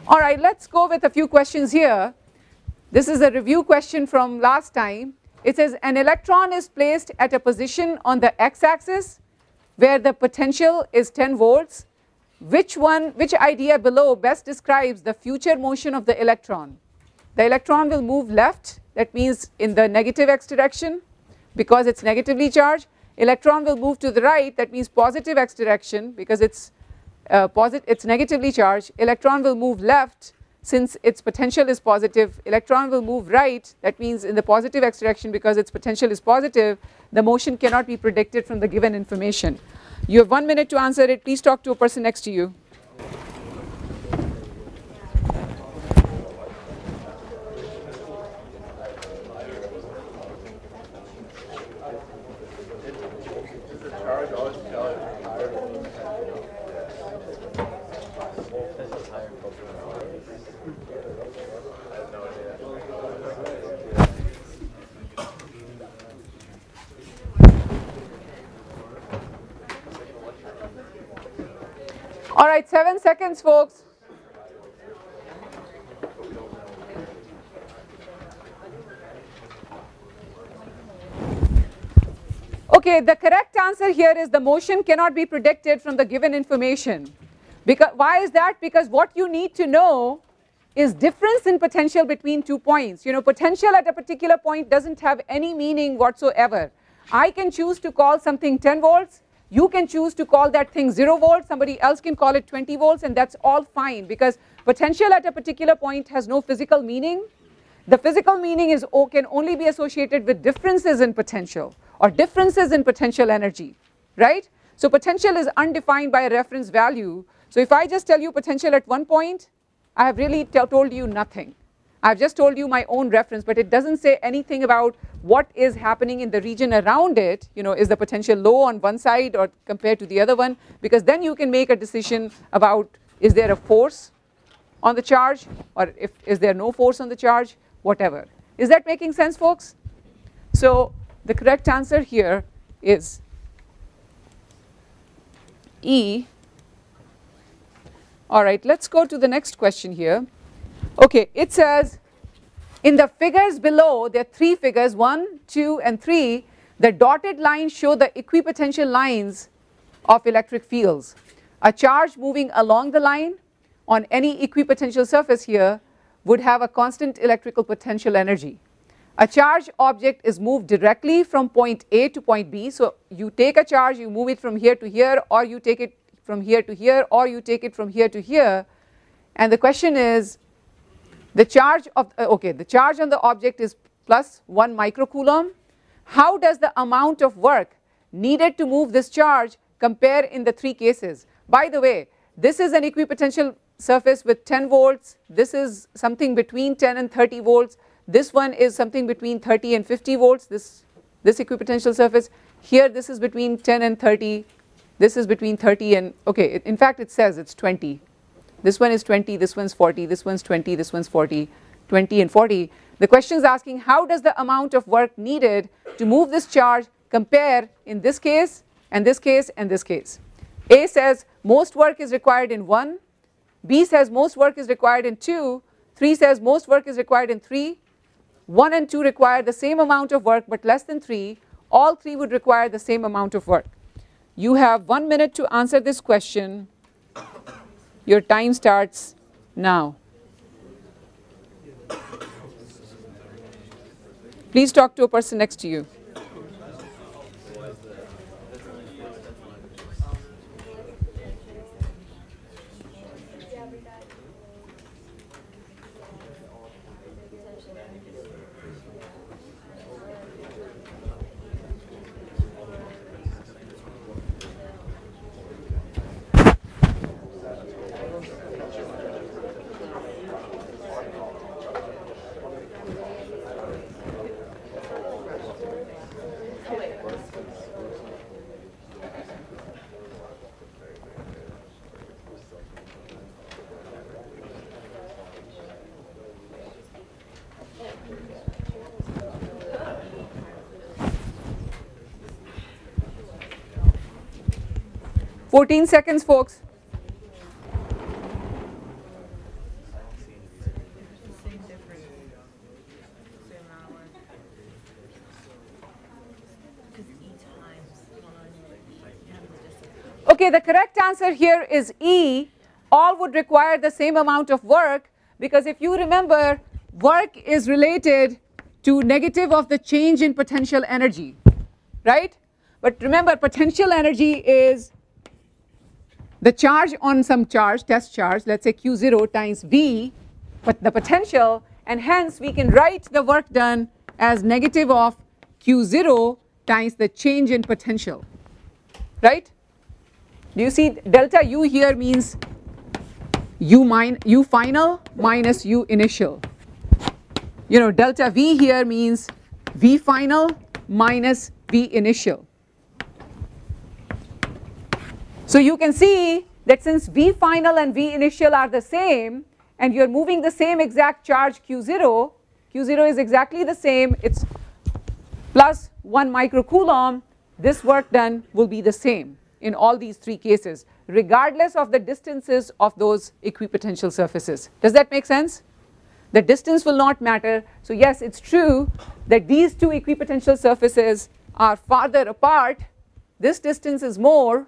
All right, let's go with a few questions here. This is a review question from last time. It says an electron is placed at a position on the x-axis where the potential is 10 volts. Which idea below best describes the future motion of the electron? The electron will move left, that means in the negative x direction because it's negatively charged. Electron will move to the right, that means positive x direction because it's negatively charged. Electron will move left since its potential is positive. Electron will move right, that means in the positive x direction because its potential is positive. The motion cannot be predicted from the given information. You have 1 minute to answer it. Please talk to a person next to you. All right, 7 seconds, folks. Okay, the correct answer here is the motion cannot be predicted from the given information. Why is that? Because what you need to know is difference in potential between 2 points. You know, potential at a particular point doesn't have any meaning whatsoever. I can choose to call something 10 volts. You can choose to call that thing 0 volts, somebody else can call it 20 volts, and that's all fine because potential at a particular point has no physical meaning. The physical meaning can only be associated with differences in potential or differences in potential energy, right? So potential is undefined by a reference value. So if I just tell you potential at one point, I have really told you nothing. I've just told you my own reference, but it doesn't say anything about what is happening in the region around it. You know, is the potential low on one side or compared to the other one? Because then you can make a decision about is there a force on the charge or is there no force on the charge, whatever. Is that making sense, folks? So the correct answer here is E. All right, let's go to the next question here. Okay, it says in the figures below, there are 3 figures, 1, 2, and 3. The dotted lines show the equipotential lines of electric fields. A charge moving along the line on any equipotential surface here would have a constant electrical potential energy. A charged object is moved directly from point A to point B. So you take a charge, you move it from here to here, or you take it from here to here, or you take it from here to here. And the question is, the charge on the object is plus 1 microcoulomb. How does the amount of work needed to move this charge compare in the 3 cases? By the way, this is an equipotential surface with 10 volts. This is something between 10 and 30 volts. This one is something between 30 and 50 volts, this equipotential surface. Here this is between 10 and 30. This is between 30 and, okay, in fact it says it's 20. This one is 20, this one's 40, this one's 20, this one's 40, 20 and 40. The question is asking how does the amount of work needed to move this charge compare in this case and this case and this case. A says most work is required in 1, B says most work is required in 2, 3 says most work is required in 3, 1 and 2 require the same amount of work but less than 3. All 3 would require the same amount of work. You have 1 minute to answer this question. Your time starts now. Please talk to a person next to you. $14 seconds, folks. Okay, the correct answer here is E. All would require the same amount of work, because if you remember, work is related to negative of the change in potential energy, right? But remember, potential energy is the charge on some charge, test charge, let's say Q0 times V, but the potential, and hence we can write the work done as negative of Q0 times the change in potential, right? Do you see delta U here means U final minus U initial. You know, delta V here means V final minus V initial. So you can see that since V final and V initial are the same, and you're moving the same exact charge Q0, Q0 is exactly the same, it's plus 1 microcoulomb, this work done will be the same in all these three cases, regardless of the distances of those equipotential surfaces. Does that make sense? The distance will not matter. So yes, it's true that these two equipotential surfaces are farther apart. This distance is more,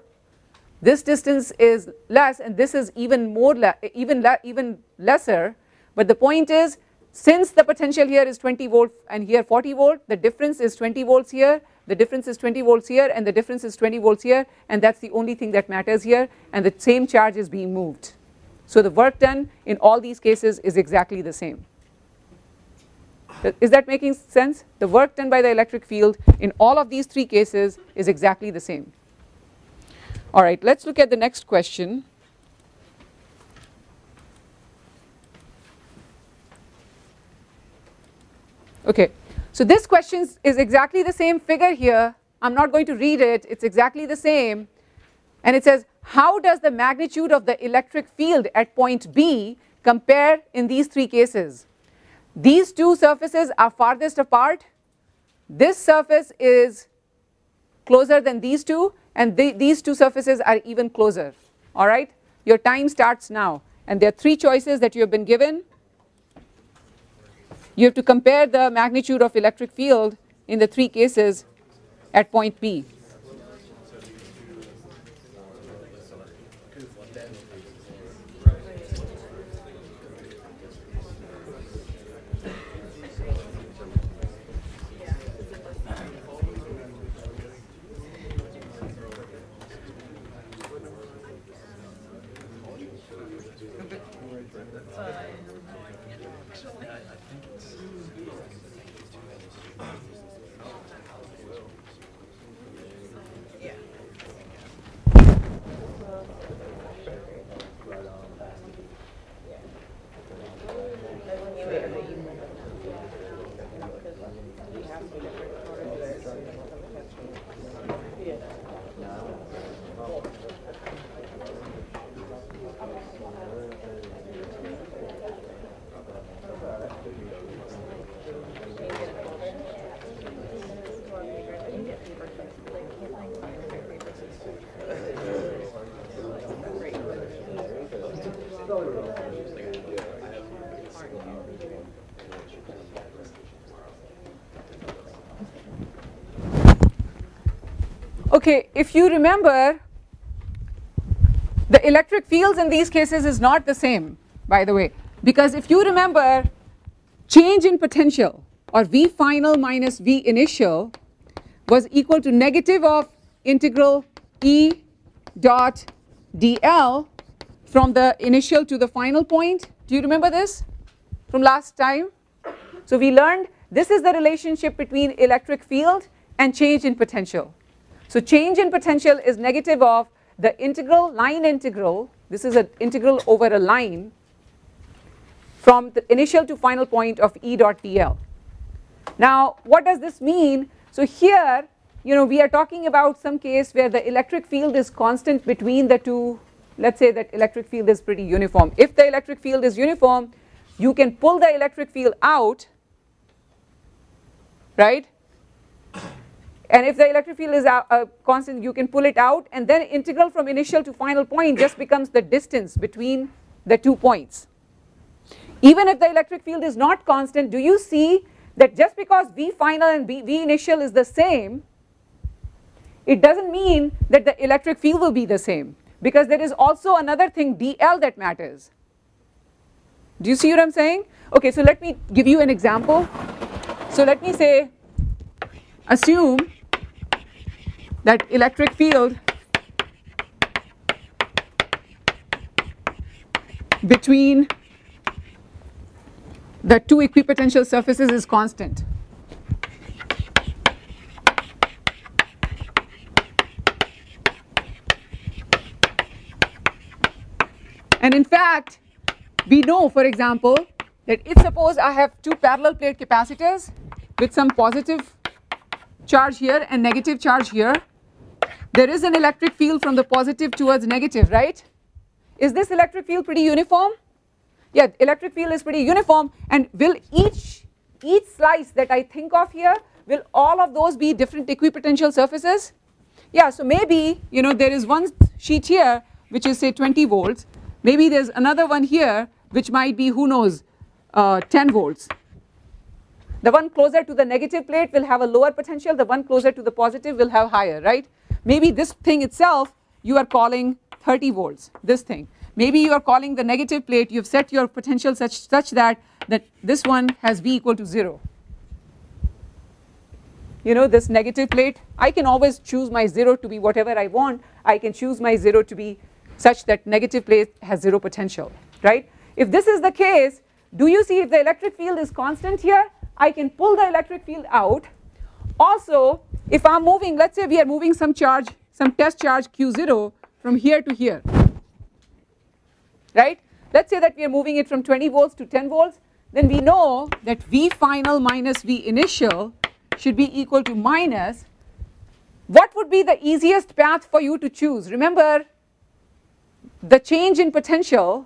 this distance is less, and this is even more even lesser. But the point is, since the potential here is 20 volt and here 40 volt, the difference is 20 volts here, the difference is 20 volts here, and the difference is 20 volts here, and that's the only thing that matters here, and the same charge is being moved. So the work done in all these cases is exactly the same. Is that making sense? The work done by the electric field in all of these three cases is exactly the same. All right, let's look at the next question. Okay, so this question is exactly the same figure here. I'm not going to read it, it's exactly the same. And it says, how does the magnitude of the electric field at point B compare in these three cases? These two surfaces are farthest apart. This surface is closer than these two, and these two surfaces are even closer. All right, your time starts now, and there are three choices that you have been given. You have to compare the magnitude of electric field in the three cases at point B. Okay, if you remember, the electric fields in these cases is not the same, by the way, because if you remember, change in potential, or V final minus V initial, was equal to negative of integral E dot dl from the initial to the final point. Do you remember this from last time? So we learned this is the relationship between electric field and change in potential. So change in potential is negative of the integral, line integral, this is an integral over a line, from the initial to final point of E dot dl. Now what does this mean? So here, you know, we are talking about some case where the electric field is constant between the two. Let's say that electric field is pretty uniform. If the electric field is uniform, you can pull the electric field out, right? And if the electric field is constant, you can pull it out, and then integral from initial to final point just becomes the distance between the 2 points. Even if the electric field is not constant, do you see that just because V final and V initial is the same, it doesn't mean that the electric field will be the same, because there is also another thing, dl, that matters. Do you see what I'm saying? Okay, so let me give you an example. So let me say, assume that electric field between the two equipotential surfaces is constant. And in fact, we know, for example, that if suppose I have two parallel plate capacitors with some positive charge here and negative charge here, there is an electric field from the positive towards negative, right? Is this electric field pretty uniform? Yeah, electric field is pretty uniform, and will each slice that I think of here, will all of those be different equipotential surfaces? Yeah, so maybe, you know, there is one sheet here which is say 20 volts, maybe there's another one here which might be, who knows, 10 volts. The one closer to the negative plate will have a lower potential, the one closer to the positive will have higher, right? Maybe this thing itself you are calling 30 volts, this thing. Maybe you are calling the negative plate, you have set your potential such that this one has V equal to 0. You know, this negative plate, I can always choose my 0 to be whatever I want. I can choose my 0 to be such that negative plate has 0 potential, right? If this is the case, do you see if the electric field is constant here, I can pull the electric field out. Also, if I'm moving, let's say we are moving some charge, some test charge Q0 from here to here, right? Let's say that we are moving it from 20 volts to 10 volts, then we know that V final minus V initial should be equal to minus. What would be the easiest path for you to choose? Remember, the change in potential,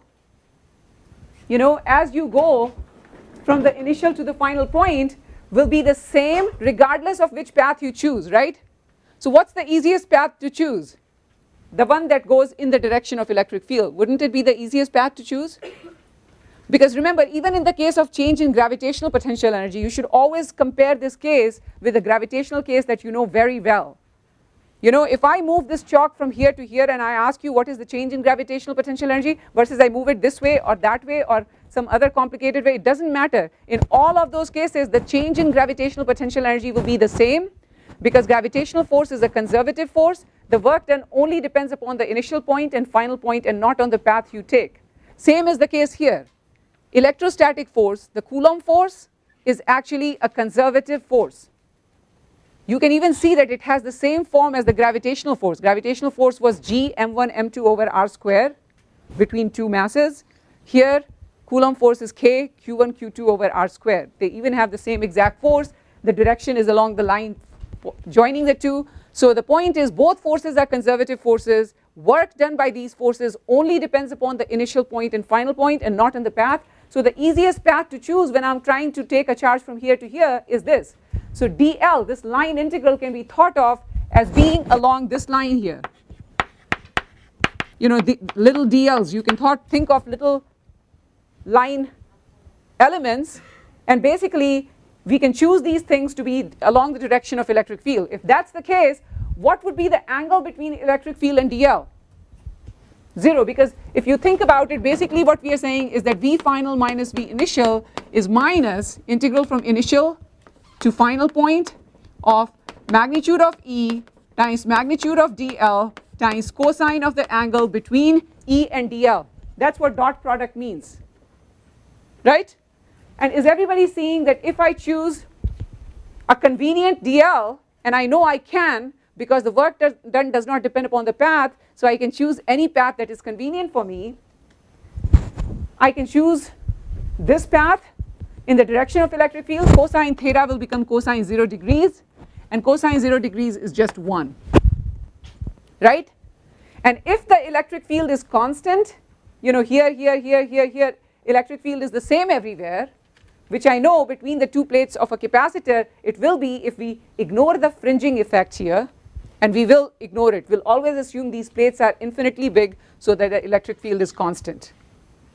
you know, as you go from the initial to the final point will be the same regardless of which path you choose, right? So what's the easiest path to choose? The one that goes in the direction of electric field. Wouldn't it be the easiest path to choose? Because remember, even in the case of change in gravitational potential energy, you should always compare this case with the gravitational case that you know very well. You know, if I move this chalk from here to here and I ask you what is the change in gravitational potential energy versus I move it this way or that way or some other complicated way, it doesn't matter. In all of those cases, the change in gravitational potential energy will be the same, because gravitational force is a conservative force. The work done only depends upon the initial point and final point and not on the path you take. Same is the case here. Electrostatic force, the Coulomb force, is actually a conservative force. You can even see that it has the same form as the gravitational force. Gravitational force was G m1 m2 over r square between two masses. Here Coulomb force is K q1 q2 over r square. They even have the same exact force. The direction is along the line joining the two. So the point is, both forces are conservative forces. Work done by these forces only depends upon the initial point and final point and not on the path. So the easiest path to choose when I'm trying to take a charge from here to here is this. So dl, this line integral, can be thought of as being along this line here. You know, the little dl's, you can think of little line elements, and basically we can choose these things to be along the direction of electric field. If that's the case, what would be the angle between electric field and dl? 0, because if you think about it, basically what we are saying is that V final minus V initial is minus integral from initial to final point of magnitude of E times magnitude of dl times cosine of the angle between E and dl. That's what dot product means, right? And is everybody seeing that if I choose a convenient dl, and I know I can because the work done does not depend upon the path, so I can choose any path that is convenient for me. I can choose this path in the direction of electric field. Cosine theta will become cosine 0 degrees, and cosine 0 degrees is just 1, right? And if the electric field is constant, you know, here, electric field is the same everywhere, which I know between the two plates of a capacitor it will be if we ignore the fringing effect here, and we will ignore it. We'll always assume these plates are infinitely big so that the electric field is constant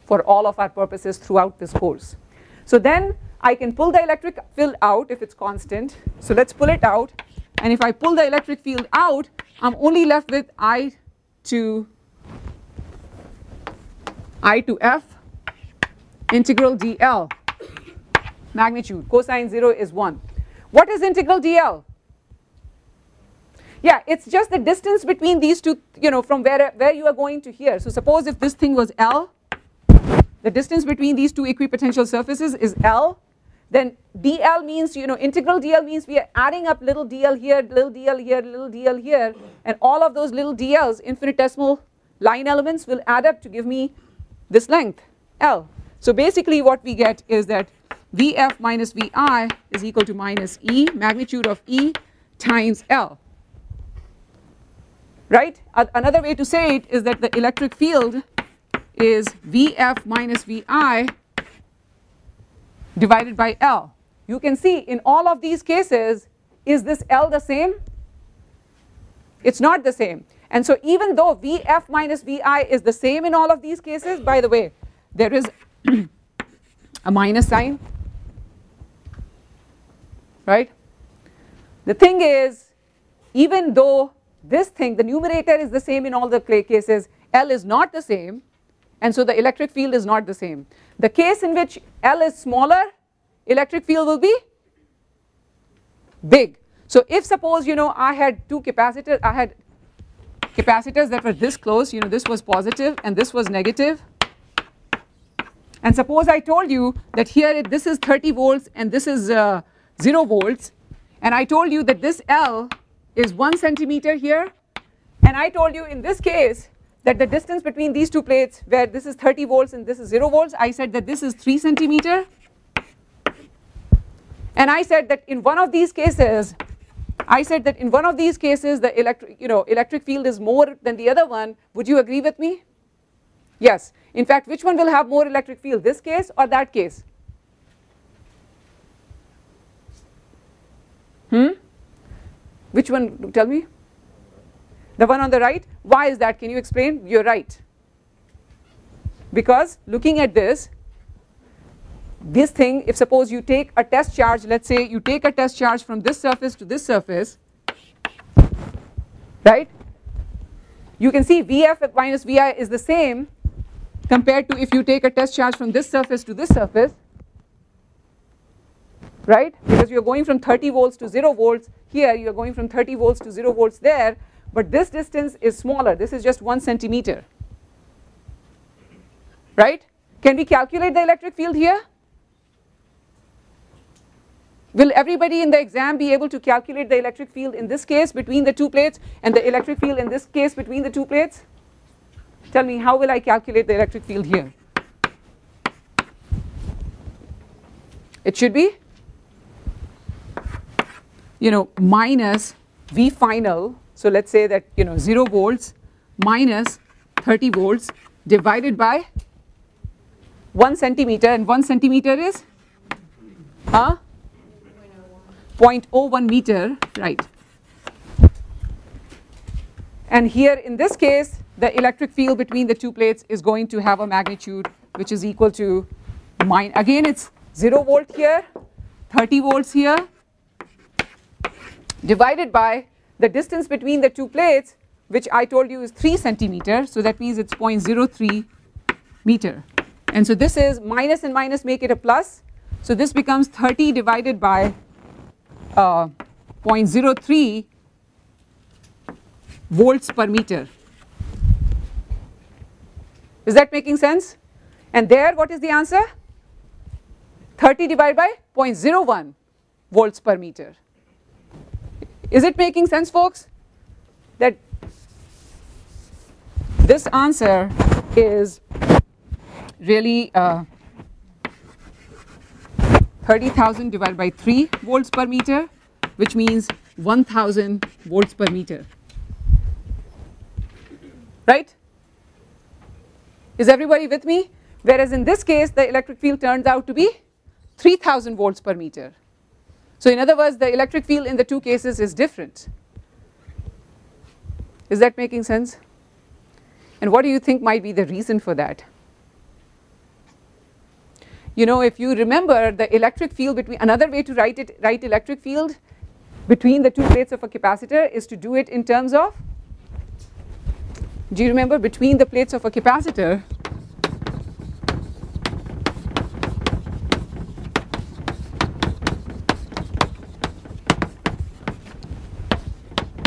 for all of our purposes throughout this course. So then I can pull the electric field out if it's constant. So let's pull it out. and if I pull the electric field out, I'm only left with I to F integral dl magnitude. Cosine 0 is 1. What is integral dl? Yeah, it's just the distance between these two, from where you are going to here. So suppose if this thing was L, the distance between these two equipotential surfaces is L, then dl means, integral dl means we are adding up little dl here, little dl here, little dl here, and all of those little dl's, infinitesimal line elements, will add up to give me this length, L. So basically what we get is that Vf minus Vi is equal to minus E, magnitude of E times L. Right? Another way to say it is that the electric field is Vf minus Vi divided by L. You can see in all of these cases, is this L the same? It's not the same. And so even though Vf minus Vi is the same in all of these cases, by the way, there is a minus sign, right? The thing is, even though this thing, the numerator is the same in all the cases, L is not the same, and so the electric field is not the same. The case in which L is smaller, electric field will be big. So if suppose, I had two capacitors, I had capacitors that were this close, this was positive and this was negative. And suppose I told you that here this is 30 volts and this is 0 volts, and I told you that this L is 1 centimeter here, and I told you in this case that the distance between these two plates, where this is 30 volts and this is 0 volts, I said that this is 3 centimeter, and I said that in one of these cases, the electric field is more than the other one. Would you agree with me? Yes. In fact, which one will have more electric field, this case or that case? Which one? Tell me. The one on the right. Why is that? Can you explain? You're right. Because looking at this thing, if suppose you take a test charge, let's say you take a test charge from this surface to this surface, right? You can see Vf minus Vi is the same compared to if you take a test charge from this surface to this surface, right? Because you're going from 30 volts to 0 volts. Here you're going from 30 volts to 0 volts there, but this distance is smaller. This is just 1 centimeter, right? Can we calculate the electric field here? Will everybody in the exam be able to calculate the electric field in this case between the two plates and the electric field in this case between the two plates? Tell me, how will I calculate the electric field here? It should be, minus V final. So let's say that, 0 volts minus 30 volts divided by 1 centimeter, and 1 centimeter is 0.01 meter, right? And here in this case, the electric field between the two plates is going to have a magnitude which is equal to again it's 0 volt here, 30 volts here, divided by the distance between the two plates, which I told you is 3 centimeters, so that means it's 0.03 meter. And so this is minus and minus make it a plus, so this becomes 30 divided by 0.03 volts per meter. Is that making sense? And there, what is the answer? 30 divided by 0.01 volts per meter. Is it making sense, folks? That this answer is really 30,000 divided by 3 volts per meter, which means 1,000 volts per meter. Right? Is everybody with me? Whereas in this case, the electric field turns out to be 3,000 volts per meter. So in other words, the electric field in the two cases is different. Is that making sense? And what do you think might be the reason for that? If you remember the electric field between, another way to write electric field, between the two plates of a capacitor is to do it in terms of, do you remember, between the plates of a capacitor,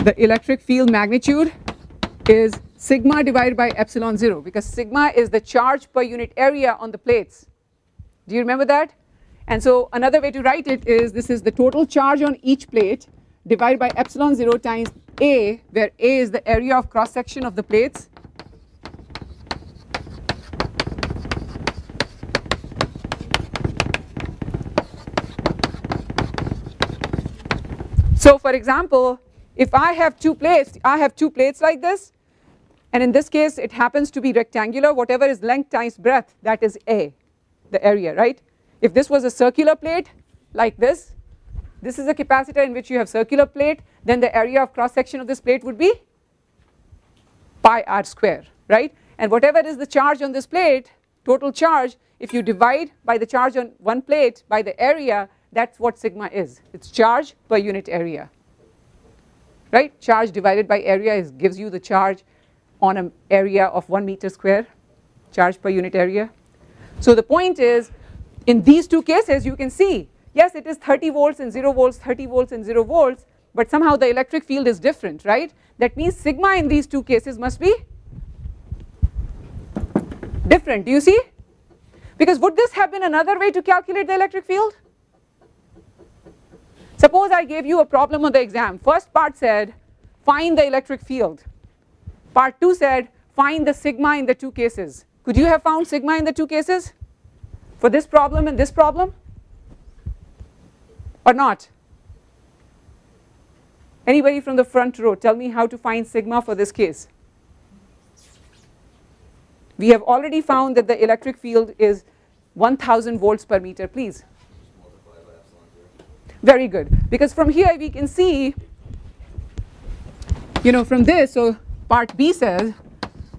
the electric field magnitude is sigma divided by epsilon 0, because sigma is the charge per unit area on the plates. Do you remember that? And so another way to write it is, this is the total charge on each plate divided by epsilon 0 times A, where A is the area of cross section of the plates. So for example, if I have two plates like this, and in this case it happens to be rectangular, whatever is length times breadth, that is A, the area, right? If this was a circular plate like this is a capacitor in which you have circular plate, then the area of cross section of this plate would be pi r square, right? And whatever is the charge on this plate, total charge, if you divide by the charge on one plate by the area, that's what sigma is. It's charge per unit area, right? Charge divided by area gives you the charge on an area of 1 meter square, charge per unit area. So the point is, in these two cases you can see, yes, it is 30 volts and 0 volts, 30 volts and 0 volts, but somehow the electric field is different, right? That means sigma in these two cases must be different. Do you see? Because would this have been another way to calculate the electric field? Suppose I gave you a problem on the exam. First part said, find the electric field. Part 2 said, find the sigma in the two cases. Could you have found sigma in the two cases? For this problem and this problem? Or not? Anybody from the front row, tell me how to find sigma for this case. We have already found that the electric field is 1000 volts per meter, please. Very good, because from here we can see, from this, so part B says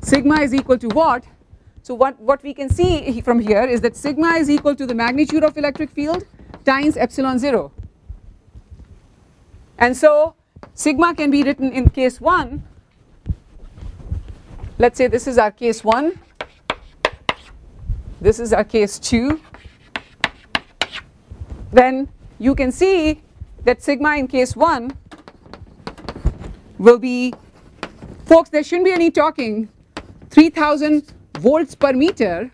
sigma is equal to what? So what we can see from here is that sigma is equal to the magnitude of electric field times epsilon 0. And so sigma can be written in case 1. Let's say this is our case 1. This is our case 2. Then you can see that sigma in case 1 will be, folks, there shouldn't be any talking, 3000 volts per meter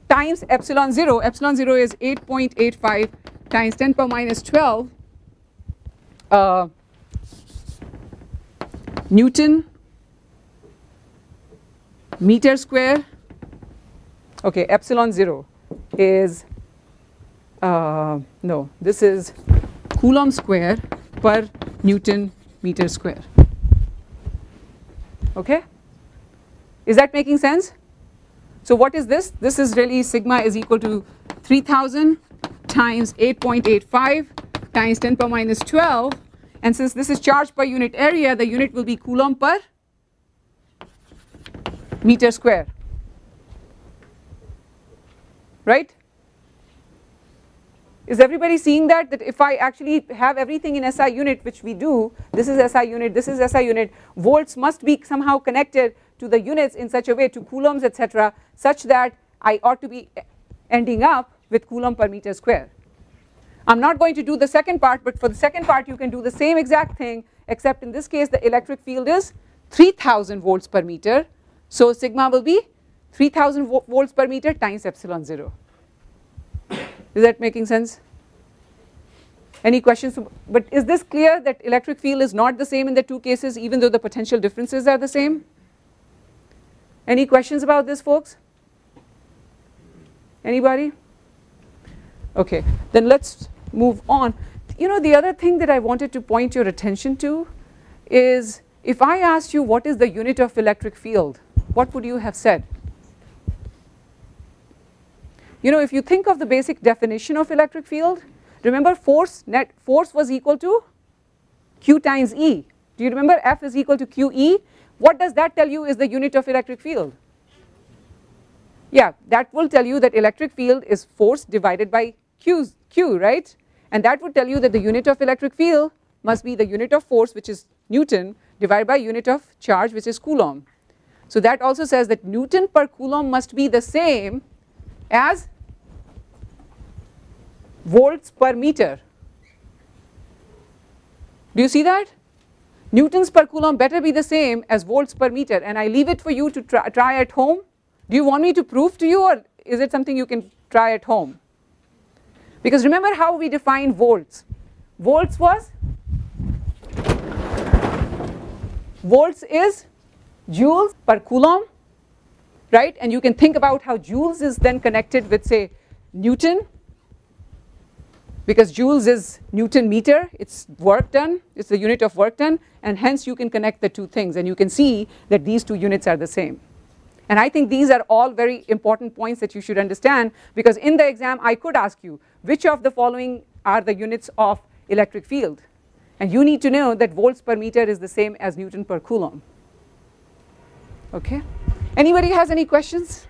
times epsilon 0. Epsilon 0 is 8.85 times 10 power minus 12 Newton meter square. Okay, epsilon 0 is no, this is Coulomb square per Newton meter square. Okay, is that making sense? So what is this? This is really sigma is equal to 3000 times 8.85 times 10 power minus 12, and since this is charge per unit area, the unit will be Coulomb per meter square, right? Is everybody seeing that? That if I actually have everything in SI unit, which we do, this is SI unit, this is SI unit, volts must be somehow connected to the units in such a way, to coulombs, etc., such that I ought to be ending up with Coulomb per meter square. I'm not going to do the second part, but for the second part you can do the same exact thing, except in this case the electric field is 3000 volts per meter. So sigma will be 3000 volts per meter times epsilon 0. Is that making sense? Any questions? But is this clear that electric field is not the same in the two cases, even though the potential differences are the same? Any questions about this, folks? Anybody? Okay, then let's move on. The other thing that I wanted to point your attention to is, if I asked you what is the unit of electric field, what would you have said? If you think of the basic definition of electric field, remember net force was equal to Q times E. Do you remember F is equal to QE? What does that tell you is the unit of electric field? Yeah, that will tell you that electric field is force divided by Q, right? And that would tell you that the unit of electric field must be the unit of force, which is Newton, divided by unit of charge, which is Coulomb. So that also says that Newton per Coulomb must be the same as volts per meter. Do you see that? Newtons per Coulomb better be the same as volts per meter, and I leave it for you to try at home. Do you want me to prove to you, or is it something you can try at home? Because remember how we define volts. Volts is joules per Coulomb, right? And you can think about how joules is then connected with, say, Newton, because joules is Newton meter, it's work done, it's the unit of work done, and hence you can connect the two things, and you can see that these two units are the same. And I think these are all very important points that you should understand, because in the exam I could ask you, which of the following are the units of electric field? And you need to know that volts per meter is the same as Newton per Coulomb. Okay? Anybody has any questions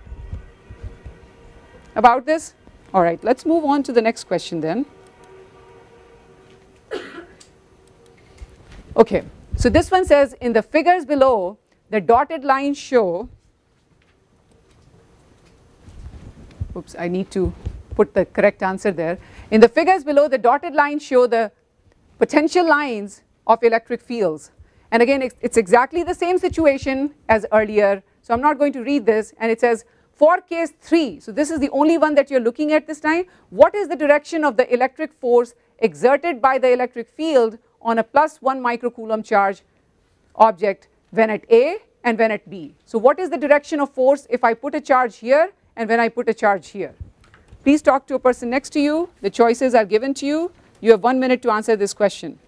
about this? All right, let's move on to the next question then. Okay, so this one says, in the figures below, the dotted lines show, oops, I need to put the correct answer there. In the figures below, the dotted lines show the potential lines of electric fields. And again, it's exactly the same situation as earlier, so I'm not going to read this, and it says, for case 3, so this is the only one that you're looking at this time, what is the direction of the electric force exerted by the electric field on a +1 microcoulomb charge object when at A and when at B? So what is the direction of force if I put a charge here and when I put a charge here? Please talk to a person next to you. The choices are given to you. You have 1 minute to answer this question.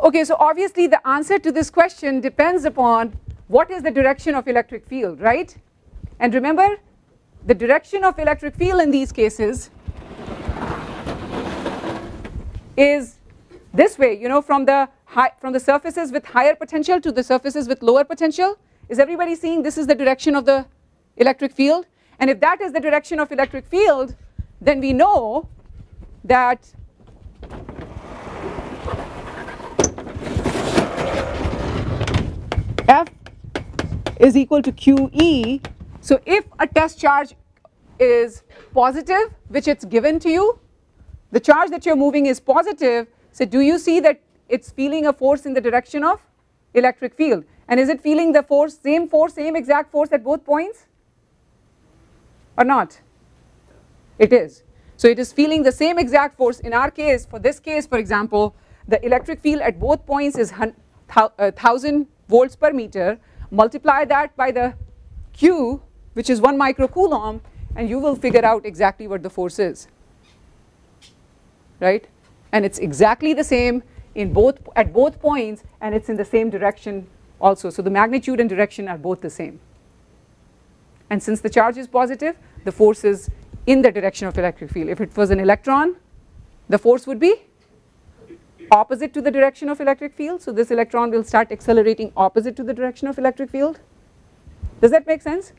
Okay, so obviously the answer to this question depends upon what is the direction of electric field, right? And remember, the direction of electric field in these cases is this way, you know, from the surfaces with higher potential to the surfaces with lower potential. Is everybody seeing this is the direction of the electric field? And if that is the direction of electric field, then we know that F is equal to QE. So if a test charge is positive, which it's given to you, the charge that you're moving is positive, so do you see that it's feeling a force in the direction of electric field? And is it feeling the force, same exact force at both points? Or not? It is. So it is feeling the same exact force. In our case, for this case, for example, the electric field at both points is 1000 volts per meter. Multiply that by the Q, which is 1 microcoulomb, and you will figure out exactly what the force is, right? And it's exactly the same in at both points, and it's in the same direction also. So the magnitude and direction are both the same. And since the charge is positive, the force is in the direction of electric field. If it was an electron, the force would be opposite to the direction of electric field. So this electron will start accelerating opposite to the direction of electric field. Does that make sense?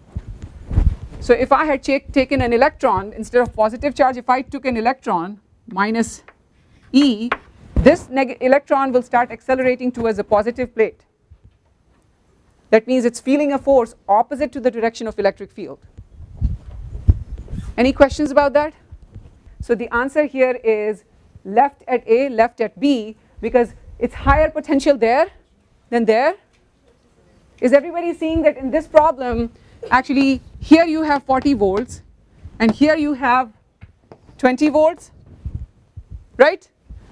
So if I had taken an electron, instead of positive charge, if I took an electron minus E, this electron will start accelerating towards a positive plate. That means it's feeling a force opposite to the direction of electric field. Any questions about that? So the answer here is left at A, left at B, because it's higher potential there than there. Is everybody seeing that in this problem, actually here you have 40 volts and here you have 20 volts, right?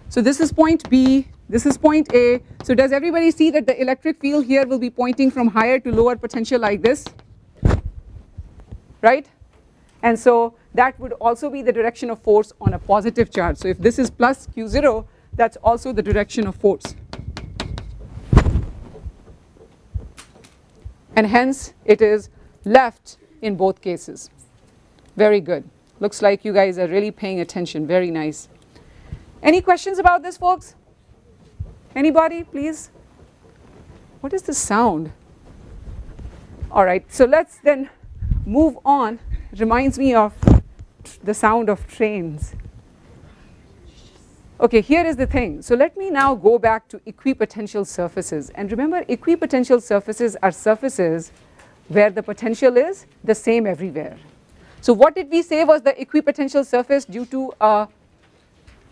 So this is point B, this is point A. So does everybody see that the electric field here will be pointing from higher to lower potential like this, right? And so that would also be the direction of force on a positive charge. So if this is plus Q0, that's also the direction of force. And hence it is left in both cases. Very good. Looks like you guys are really paying attention. Very nice. Any questions about this, folks? Anybody, please? What is the sound? All right, so let's then move on. It reminds me of the sound of trains. Okay, here is the thing. So let me now go back to equipotential surfaces. And remember, equipotential surfaces are surfaces where the potential is the same everywhere. So what did we say was the equipotential surface due to a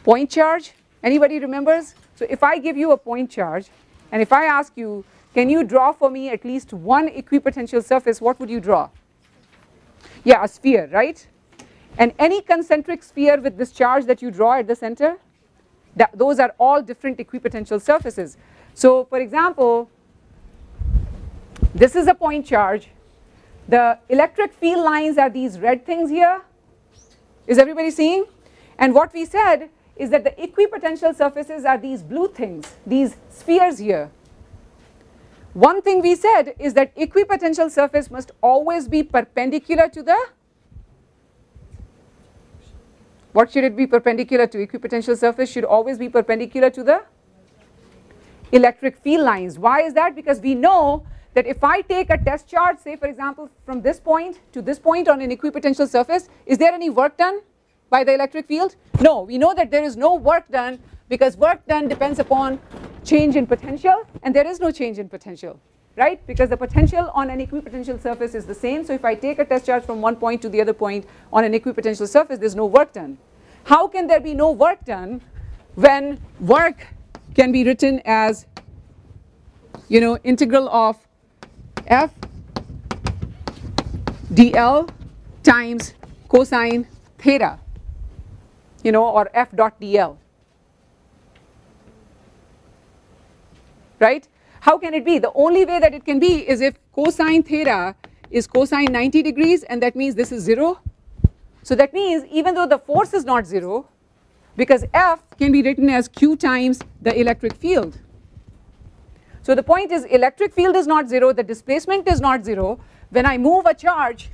point charge? Anybody remembers? So if I give you a point charge and if I ask you, can you draw for me at least one equipotential surface, what would you draw? Yeah, a sphere, right? And any concentric sphere with this charge that you draw at the center, those are all different equipotential surfaces. So for example, this is a point charge. The electric field lines are these red things here. Is everybody seeing? And what we said is that the equipotential surfaces are these blue things, these spheres here. One thing we said is that equipotential surface must always be perpendicular to the, what should it be perpendicular to? Equipotential surface should always be perpendicular to the electric field lines. Why is that? Because we know that if I take a test charge, say for example from this point to this point on an equipotential surface, is there any work done by the electric field? No, we know that there is no work done because work done depends upon change in potential, and there is no change in potential, right? Because the potential on an equipotential surface is the same. So if I take a test charge from one point to the other point on an equipotential surface, there's no work done. How can there be no work done when work can be written as, you know, integral of F dl times cosine theta, you know, or F dot dl. Right? How can it be? The only way that it can be is if cosine theta is cosine 90 degrees, and that means this is 0. So that means even though the force is not 0, because F can be written as Q times the electric field. So the point is electric field is not 0, the displacement is not 0. When I move a charge,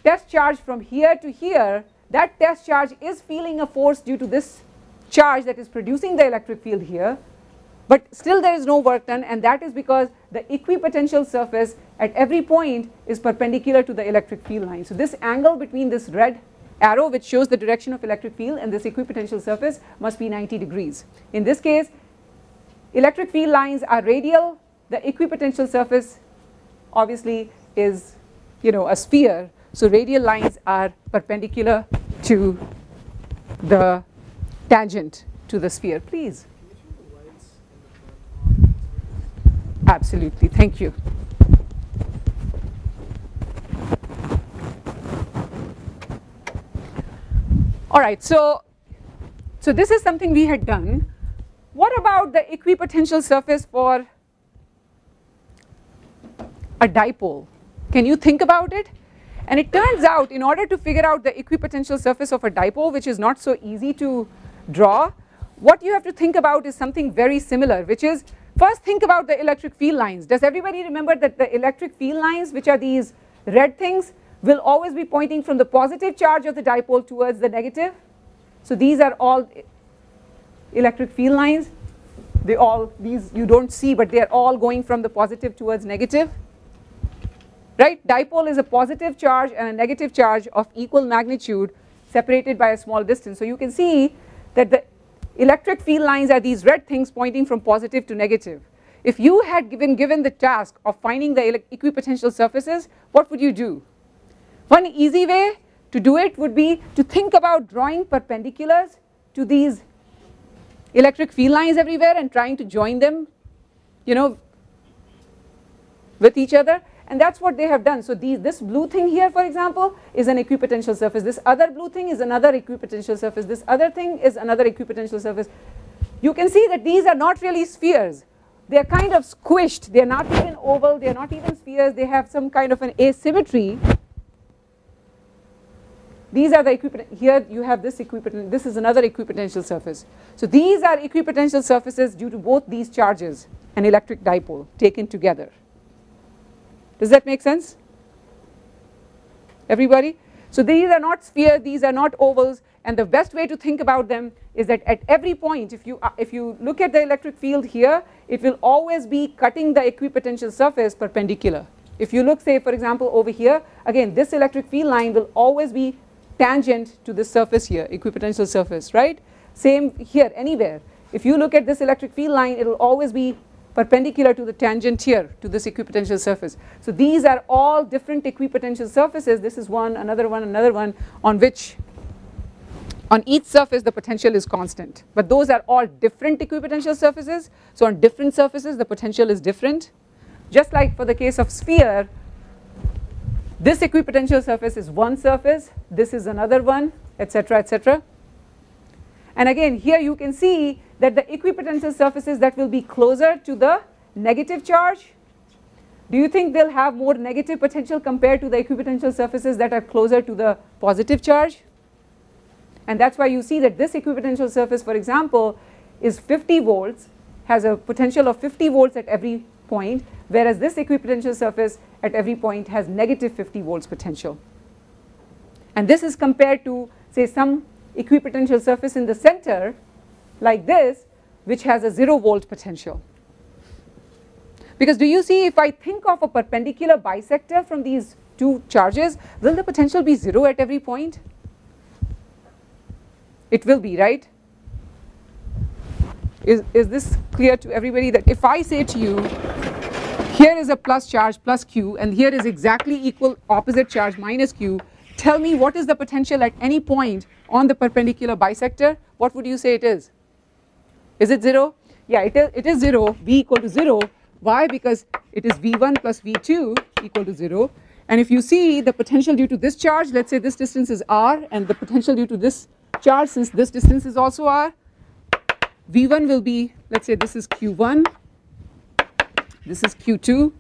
test charge from here to here, that test charge is feeling a force due to this charge that is producing the electric field here. But still there is no work done, and that is because the equipotential surface at every point is perpendicular to the electric field line. So this angle between this red arrow which shows the direction of electric field and this equipotential surface must be 90 degrees. In this case, electric field lines are radial. The equipotential surface obviously is, you know, a sphere. So radial lines are perpendicular to the tangent to the sphere. Please. Absolutely, thank you. All right, so this is something we had done. What about the equipotential surface for a dipole? Can you think about it? And it turns out in order to figure out the equipotential surface of a dipole, which is not so easy to draw, what you have to think about is something very similar, which is first think about the electric field lines. Does everybody remember that the electric field lines, which are these red things, will always be pointing from the positive charge of the dipole towards the negative? So these are all electric field lines. These you don't see, but they are all going from the positive towards negative. Right? Dipole is a positive charge and a negative charge of equal magnitude separated by a small distance. So you can see that the electric field lines are these red things pointing from positive to negative. If you had been given the task of finding the equipotential surfaces, what would you do? One easy way to do it would be to think about drawing perpendiculars to these electric field lines everywhere and trying to join them, you know, with each other, and that's what they have done. So this blue thing here, for example, is an equipotential surface. This other blue thing is another equipotential surface. This other thing is another equipotential surface. You can see that these are not really spheres. They are kind of squished. They are not even oval. They are not even spheres. They have some kind of an asymmetry. These are the equipotential. Here you have this equipotential. This is another equipotential surface. So these are equipotential surfaces due to both these charges, an electric dipole taken together. Does that make sense? Everybody? So these are not spheres, these are not ovals, and the best way to think about them is that at every point, if you look at the electric field here, it will always be cutting the equipotential surface perpendicular. If you look, say, for example, over here, again, this electric field line will always be tangent to this surface here, equipotential surface, right? Same here, anywhere. If you look at this electric field line, it will always be perpendicular to the tangent here, to this equipotential surface. So these are all different equipotential surfaces. This is one, another one, on which, on each surface the potential is constant. But those are all different equipotential surfaces. So on different surfaces the potential is different. Just like for the case of sphere, this equipotential surface is one surface, this is another one, etc., etc. And again, here you can see that the equipotential surfaces that will be closer to the negative charge, do you think they'll have more negative potential compared to the equipotential surfaces that are closer to the positive charge? And that's why you see that this equipotential surface, for example, is 50 volts, has a potential of 50 volts at every point, whereas this equipotential surface at every point has negative 50 volts potential. And this is compared to, say, some equipotential surface in the center like this, which has a 0 volt potential. Because do you see, if I think of a perpendicular bisector from these two charges, will the potential be 0 at every point? It will be, right? Is this clear to everybody, that if I say to you, here is a plus charge, plus q, and here is exactly equal opposite charge, minus q, tell me what is the potential at any point on the perpendicular bisector, what would you say it is? Is it 0? Yeah, it is 0, V equal to 0. Why? Because it is V1 plus V2 equal to 0. And if you see the potential due to this charge, let's say this distance is r, and the potential due to this charge, since this distance is also r, V1 will be, let's say this is Q1, this is Q2.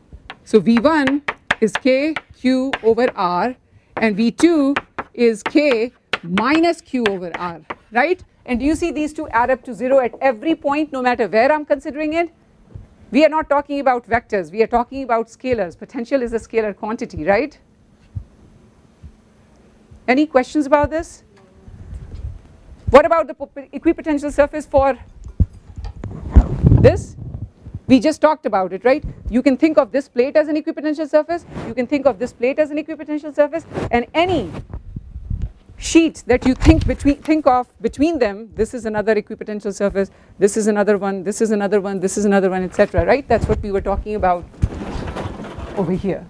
So V1 is K Q over R, and V2 is K minus Q over R, right? And do you see these two add up to 0 at every point, no matter where I'm considering it? We are not talking about vectors, we are talking about scalars. Potential is a scalar quantity, right? Any questions about this? What about the equipotential surface for this? We just talked about it, right? You can think of this plate as an equipotential surface, you can think of this plate as an equipotential surface, and any sheet that you think of between them, this is another equipotential surface, this is another one, this is another one, this is another one, etc., right? That's what we were talking about over here.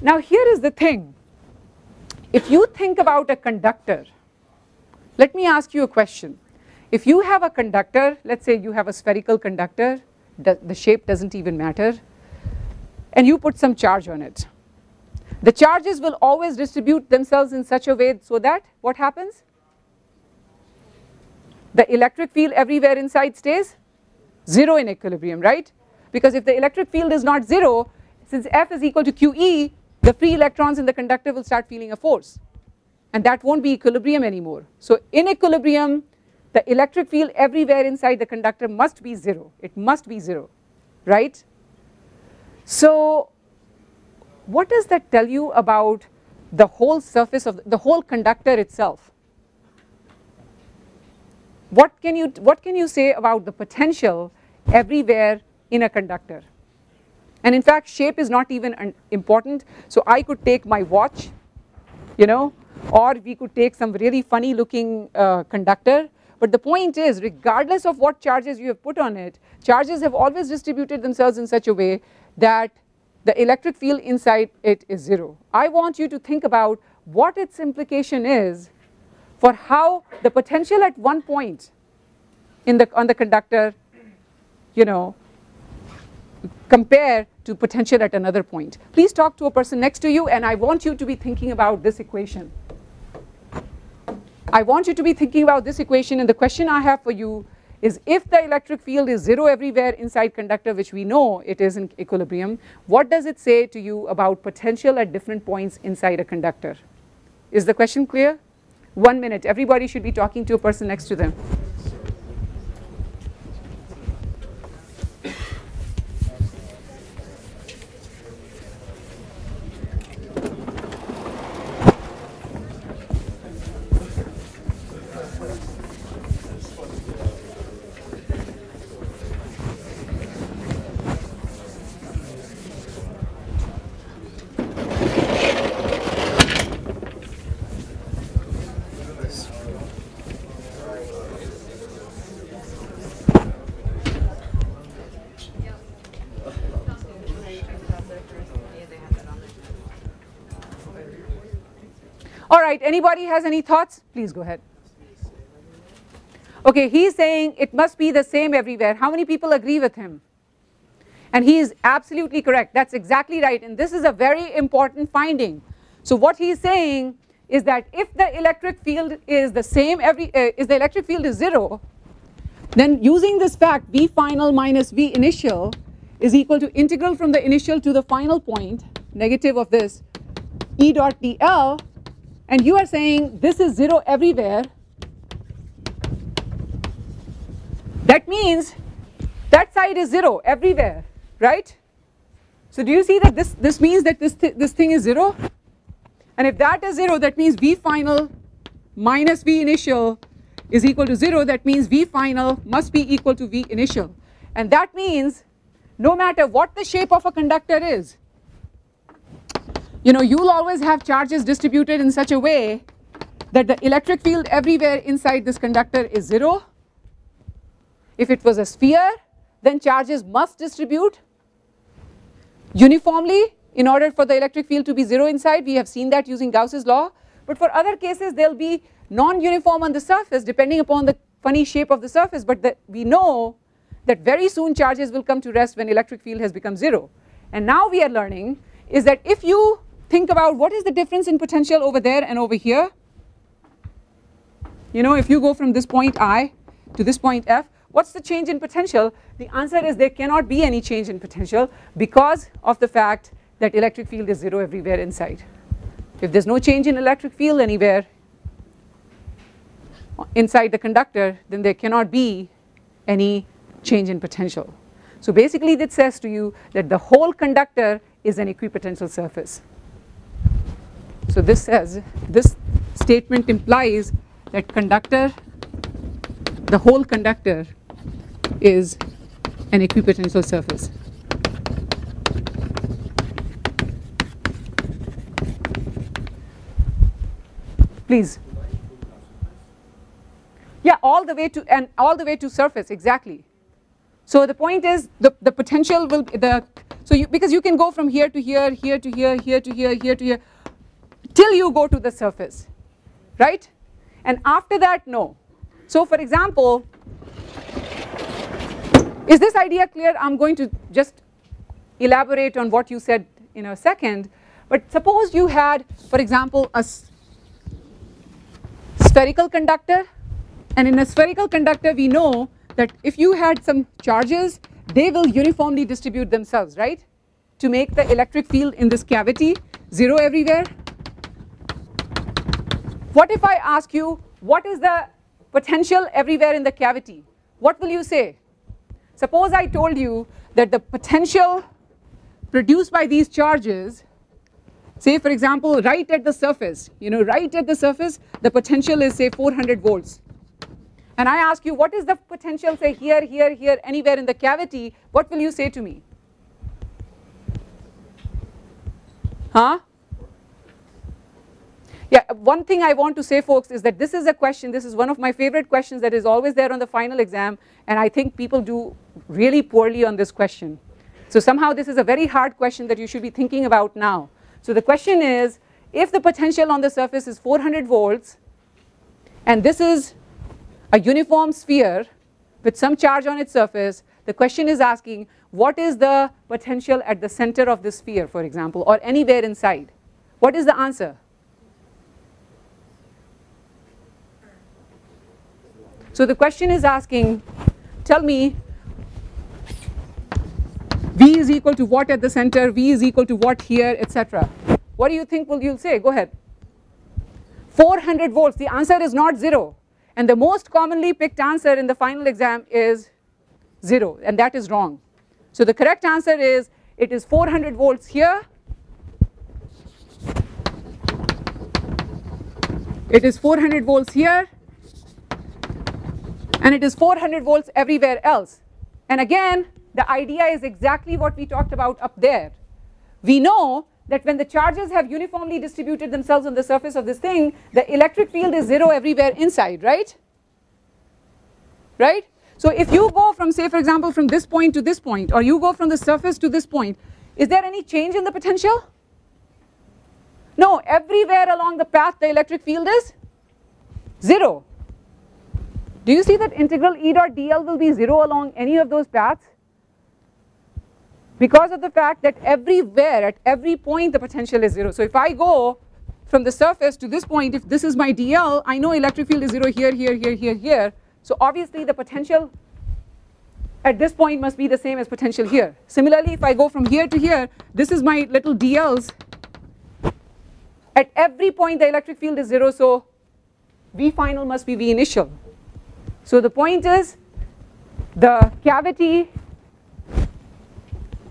Now here is the thing. If you think about a conductor, let me ask you a question. If you have a conductor, let's say you have a spherical conductor, the shape doesn't even matter, and you put some charge on it. The charges will always distribute themselves in such a way so that what happens? The electric field everywhere inside stays 0 in equilibrium, right? Because if the electric field is not 0, since F is equal to QE, the free electrons in the conductor will start feeling a force, and that won't be equilibrium anymore. So in equilibrium, the electric field everywhere inside the conductor must be 0. It must be 0, right? So what does that tell you about the whole surface of the whole conductor itself? What can you say about the potential everywhere in a conductor? And in fact, shape is not even important. So I could take my watch, you know, or we could take some really funny looking conductor, But the point is, regardless of what charges you have put on it, charges have always distributed themselves in such a way that the electric field inside it is 0. I want you to think about what its implication is for how the potential at one point on the conductor, compare to potential at another point. Please talk to a person next to you, and I want you to be thinking about this equation. I want you to be thinking about this equation, and the question I have for you is, if the electric field is 0 everywhere inside conductor, which we know it is in equilibrium, what does it say to you about potential at different points inside a conductor? Is the question clear? 1 minute. Everybody should be talking to a person next to them. All right, anybody has any thoughts? Please go ahead. Okay, he's saying it must be the same everywhere. How many people agree with him? And he is absolutely correct. That's exactly right. And this is a very important finding. So what he's saying is that if the electric field is the same if the electric field is 0, then using this fact, V final minus V initial is equal to integral from the initial to the final point, negative of this, E dot dl. And you are saying this is 0 everywhere. That means that side is 0 everywhere, right? So do you see that this means that this thing is 0? And if that is 0, that means V final minus V initial is equal to 0. That means V final must be equal to V initial. And that means no matter what the shape of a conductor is, you'll always have charges distributed in such a way that the electric field everywhere inside this conductor is 0. If it was a sphere, then charges must distribute uniformly in order for the electric field to be 0 inside. We have seen that using Gauss's law. But for other cases, they'll be non-uniform on the surface depending upon the funny shape of the surface. But we know that very soon charges will come to rest when electric field has become 0. And now we are learning is that if you think about what is the difference in potential over there and over here, if you go from this point I to this point F, what's the change in potential? The answer is there cannot be any change in potential because of the fact that electric field is 0 everywhere inside. If there's no change in electric field anywhere inside the conductor, then there cannot be any change in potential. So basically that says to you that the whole conductor is an equipotential surface. So this statement implies that the whole conductor is an equipotential surface. Please. Yeah, all the way to surface, exactly. So the point is the potential will because you can go from here to here, here to here, here to here, here to here, till you go to the surface, right? And after that, no. So for example, is this idea clear? I'm going to just elaborate on what you said in a second. But suppose you had, for example, a spherical conductor, and in a spherical conductor we know that if you had some charges, they will uniformly distribute themselves, right? To make the electric field in this cavity 0 everywhere. What if I ask you, what is the potential everywhere in the cavity? What will you say? Suppose I told you that the potential produced by these charges, say for example right at the surface, right at the surface the potential is say 400 volts. And I ask you what is the potential say here, here, here, anywhere in the cavity, what will you say to me? Huh? Yeah, one thing I want to say, folks, is that this is a question, this is one of my favorite questions that is always there on the final exam, and I think people do really poorly on this question. So somehow this is a very hard question that you should be thinking about now. So the question is, if the potential on the surface is 400 volts, and this is a uniform sphere with some charge on its surface, the question is asking, what is the potential at the center of the sphere, for example, or anywhere inside? What is the answer? So the question is asking, tell me, V is equal to what at the center, V is equal to what here, etc. What do you think you'll say? Go ahead. 400 volts, the answer is not 0. And the most commonly picked answer in the final exam is 0, and that is wrong. So the correct answer is, it is 400 volts here. It is 400 volts here. And it is 400 volts everywhere else. And again, the idea is exactly what we talked about up there. We know that when the charges have uniformly distributed themselves on the surface of this thing, the electric field is 0 everywhere inside, right? Right? So if you go from, say for example, from this point to this point, or you go from the surface to this point, is there any change in the potential? No, everywhere along the path the electric field is 0. Do you see that integral E dot dl will be 0 along any of those paths? Because of the fact that everywhere, at every point, the potential is 0. So if I go from the surface to this point, if this is my dl, I know electric field is 0 here, here, here, here, here. So obviously the potential at this point must be the same as potential here. Similarly, if I go from here to here, this is my little dl's. At every point the electric field is 0, so V final must be V initial. So the point is, the cavity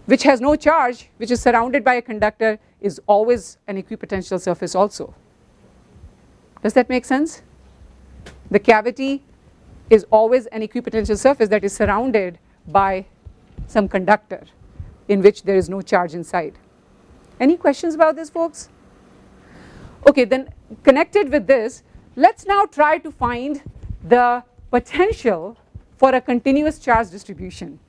which has no charge, which is surrounded by a conductor, is always an equipotential surface also. Does that make sense? The cavity is always an equipotential surface that is surrounded by some conductor in which there is no charge inside. Any questions about this, folks? Okay, then connected with this, let's now try to find the potential for a continuous charge distribution.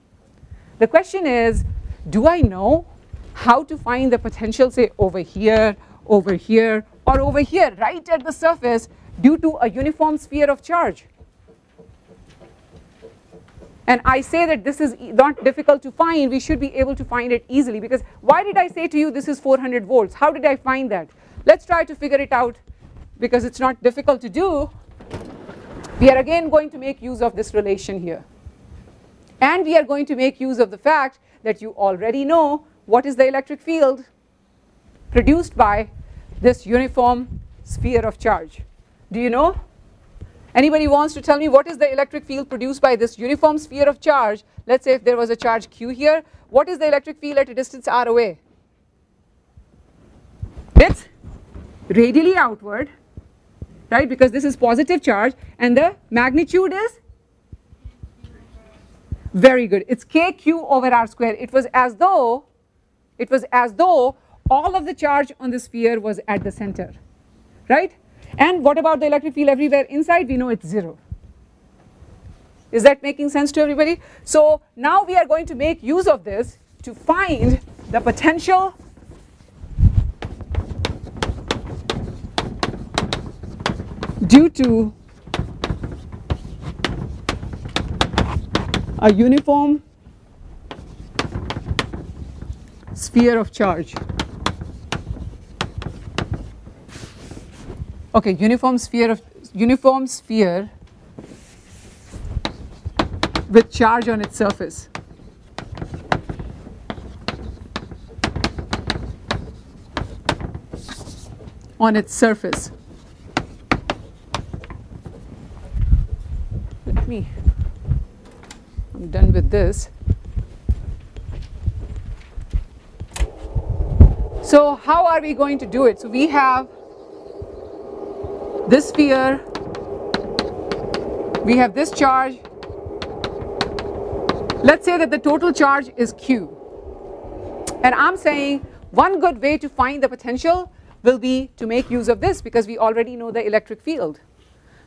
The question is, do I know how to find the potential, say over here, or over here, right at the surface due to a uniform sphere of charge? And I say that this is not difficult to find, we should be able to find it easily, because why did I say to you this is 400 volts? How did I find that? Let's try to figure it out, because it's not difficult to do. We are again going to make use of this relation here. And we are going to make use of the fact that you already know what is the electric field produced by this uniform sphere of charge. Do you know? Anybody wants to tell me what is the electric field produced by this uniform sphere of charge? Let's say if there was a charge Q here, what is the electric field at a distance r away? It's radially outward, right, because this is positive charge, and the magnitude is very good. It's kq over r square. It was as though all of the charge on the sphere was at the center, right? And what about the electric field everywhere inside? We know it's 0. Is that making sense to everybody? So now we are going to make use of this to find the potential due to a uniform sphere of charge. Okay, uniform sphere with charge on its surface. On its surface. I'm done with this. So how are we going to do it? So we have this sphere, we have this charge. Let's say that the total charge is Q. And I'm saying one good way to find the potential will be to make use of this because we already know the electric field.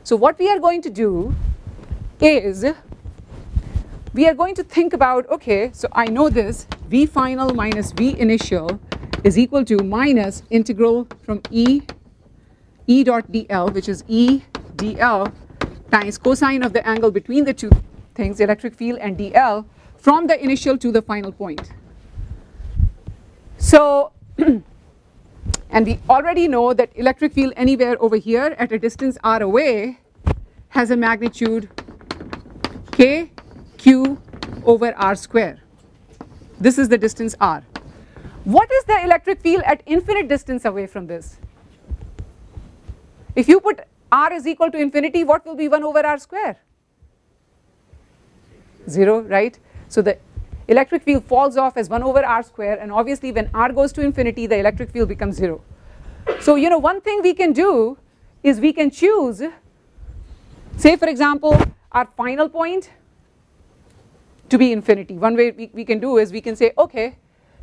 So what we are going to do is we are going to think about, okay, so I know this, V final minus V initial is equal to minus integral from E dot dl, which is E dl times cosine of the angle between the two things, electric field and dl, from the initial to the final point. So and we already know that electric field anywhere over here at a distance r away has a magnitude k q over r square. This is the distance r. What is the electric field at infinite distance away from this? If you put r is equal to infinity, what will be 1 over r square? 0, right? So the electric field falls off as 1 over r square, and obviously when r goes to infinity, the electric field becomes 0. So you know, one thing we can do is we can choose, say for example, our final point to be infinity. One way we can do is we can say, okay,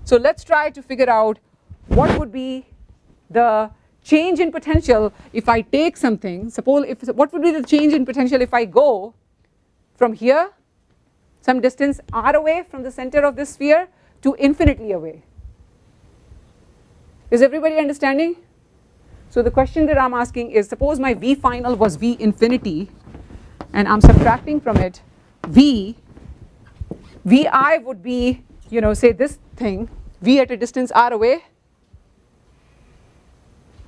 so let's try to figure out what would be the change in potential if I take something. Suppose what would be the change in potential if I go from here, some distance r away from the center of this sphere, to infinitely away. Is everybody understanding? So the question that I'm asking is, suppose my V final was V infinity and I'm subtracting from it V, Vi would be, you know, say this thing, V at a distance r away.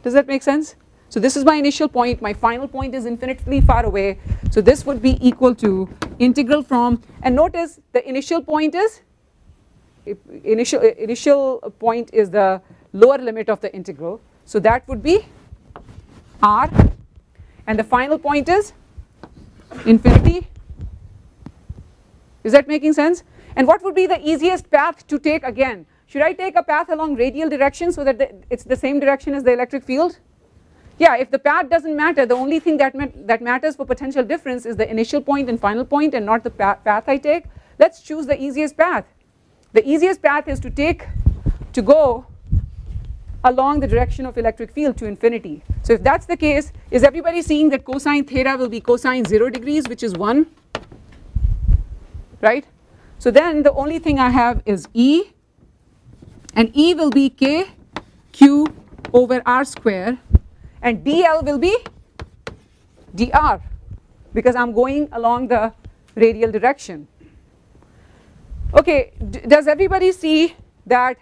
Does that make sense? So this is my initial point, my final point is infinitely far away, so this would be equal to integral from, and notice the initial point is, initial point is the lower limit of the integral, so that would be r, and the final point is infinity. Is that making sense? And what would be the easiest path to take again? Should I take a path along radial direction so that it's the same direction as the electric field? Yeah, if the path doesn't matter, the only thing that matters for potential difference is the initial point and final point and not the path I take, let's choose the easiest path. The easiest path is to go along the direction of electric field to infinity. So if that's the case, is everybody seeing that cosine theta will be cosine 0 degrees, which is 1? Right? So then the only thing I have is E, and E will be k q over r square, and dl will be dr, because I'm going along the radial direction. Okay, does everybody see that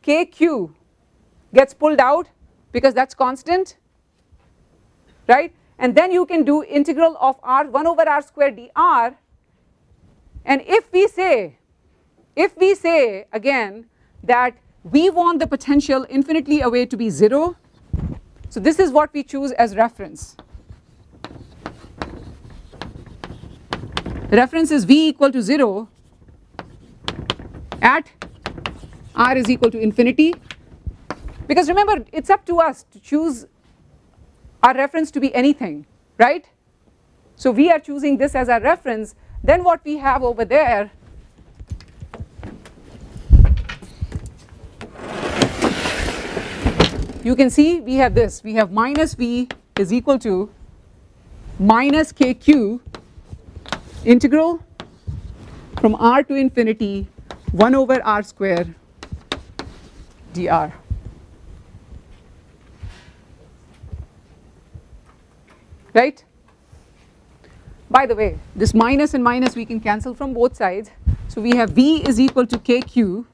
kq gets pulled out because that's constant, right? And then you can do integral of r 1 over r square dr, and if we say again that we want the potential infinitely away to be 0, so this is what we choose as reference. The reference is V equal to 0 at r is equal to infinity, because remember it's up to us to choose our reference to be anything, right? So we are choosing this as our reference. Then what we have over there you can see we have this, we have minus V is equal to minus kq integral from r to infinity 1 over r square dr. Right? By the way, this minus and minus we can cancel from both sides, so we have V is equal to kq.